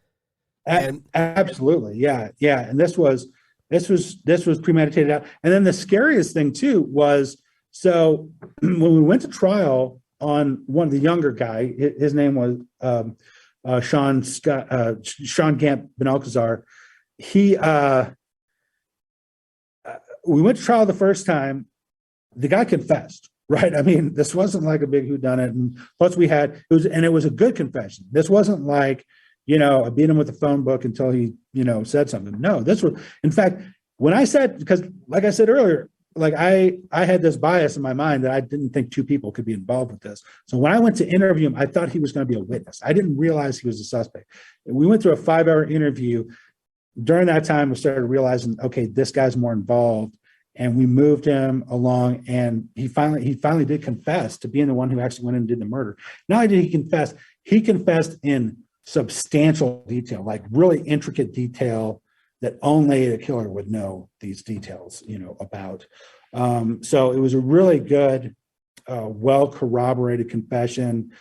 Absolutely, yeah. And this was premeditated out. And then the scariest thing too was, so when we went to trial on one of the younger guy, his name was Sean Gamp Benalcazar. We went to trial the first time. The guy confessed, right? I mean, this wasn't like a big whodunit. And plus it was a good confession. This wasn't like, I beat him with the phone book until he, said something. No, this was, in fact, when I said, because like I said earlier, like I had this bias in my mind that I didn't think two people could be involved with this. So when I went to interview him, I thought he was going to be a witness. I didn't realize he was a suspect. We went through a 5-hour interview. During that time, we started realizing, okay, this guy's more involved. And we moved him along, and he finally did confess to being the one who actually went in and did the murder. Not only did he confessed in substantial detail, like really intricate detail that only the killer would know these details, about. So it was a really good, well corroborated confession.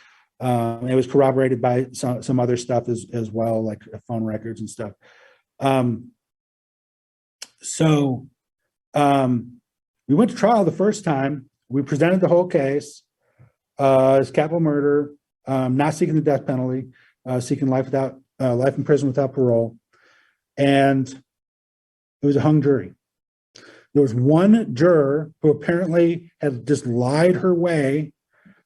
It was corroborated by some other stuff as well, like phone records and stuff. We went to trial the first time. We presented the whole case as capital murder, not seeking the death penalty, seeking life in prison without parole, and it was a hung jury. There was one juror who apparently had just lied her way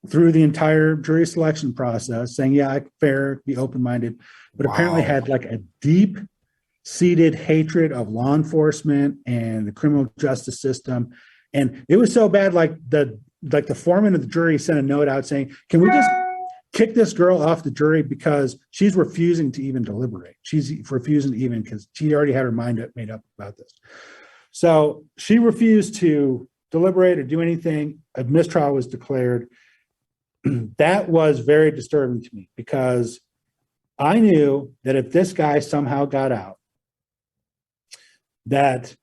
through the entire jury selection process, saying, "Yeah, I'm fair, be open-minded," but apparently had like a deep-seated hatred of law enforcement and the criminal justice system. And it was so bad, like the foreman of the jury sent a note out saying, "Can we just kick this girl off the jury because she's refusing to even deliberate. She's refusing to even, because she already had her mind made up about this." So she refused to deliberate or do anything. A mistrial was declared. That was very disturbing to me because I knew that if this guy somehow got out, that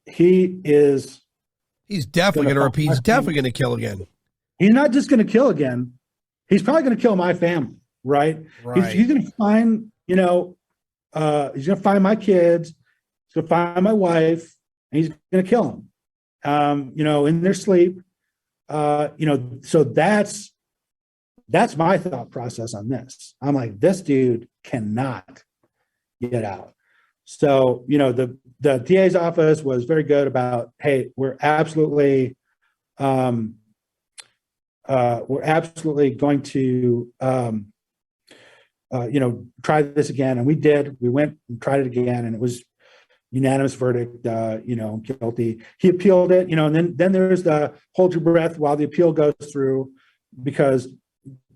he's definitely going to repeat. He's definitely going to kill again. He's not just going to kill again. He's probably going to kill my family, right? He's going to find, he's going to find my kids. He's going to find my wife, and he's going to kill them, in their sleep. So that's my thought process on this. I'm like, this dude cannot get out. So, the DA's office was very good about, hey, we're absolutely going to, try this again. And we did. We went and tried it again, and it was unanimous verdict, guilty. He appealed it, and then there's the hold your breath while the appeal goes through, because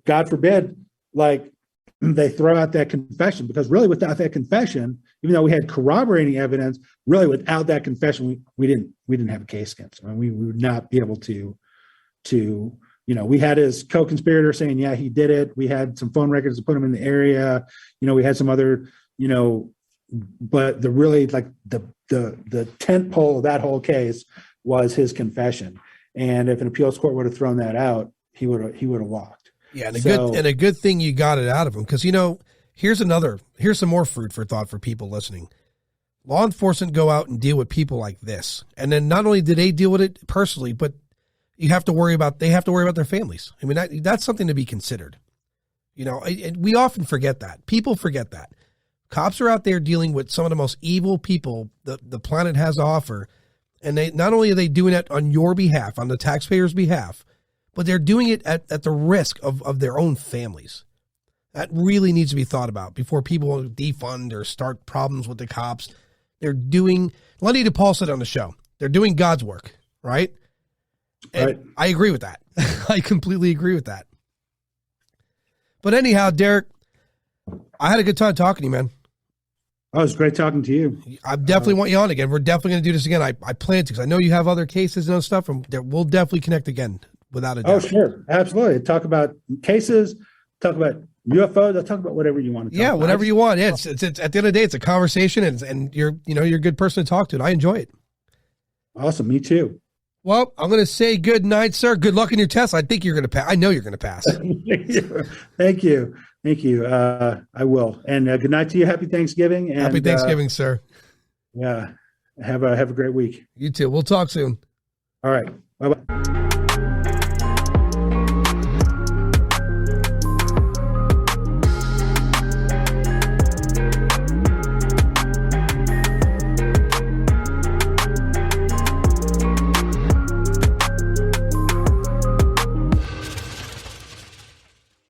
God forbid, like they throw out that confession, because really without that confession, even though we had corroborating evidence, really without that confession, we didn't have a case against him. And we would not be able to, we had his co-conspirator saying, yeah, he did it. We had some phone records to put him in the area. We had some other, but the really like the tent pole of that whole case was his confession. And if an appeals court would have thrown that out, he would have walked. Yeah, and a good thing you got it out of him, because here's some more food for thought for people listening. Law enforcement go out and deal with people like this, and then not only do they deal with it personally, but they have to worry about their families. I mean, that's something to be considered. And we often forget that. People forget that. Cops are out there dealing with some of the most evil people the planet has to offer, and they not only are they doing it on your behalf, on the taxpayers' behalf, but they're doing it at the risk of their own families. That really needs to be thought about before people defund or start problems with the cops. They're doing, Lenny DePaul said on the show, they're doing God's work, right? And Right. I agree with that. I completely agree with that. But anyhow, Derek, I had a good time talking to you, man. Oh, it was great talking to you. I definitely want you on again. We're definitely going to do this again. I plan to, because I know you have other cases and other stuff, and we'll definitely connect again. Without a doubt. Oh, sure. Absolutely. Talk about cases, talk about UFOs, I'll talk about whatever you want to talk about. Yeah, whatever you want. Yeah, it's at the end of the day, it's a conversation, and you're a good person to talk to, and I enjoy it. Awesome. Me too. Well, I'm going to say good night, sir. Good luck in your test. I think you're going to pass. I know you're going to pass. Thank you. I will. And good night to you. Happy Thanksgiving. And, Happy Thanksgiving, sir. Yeah. Have a great week. You too. We'll talk soon. All right. Bye-bye.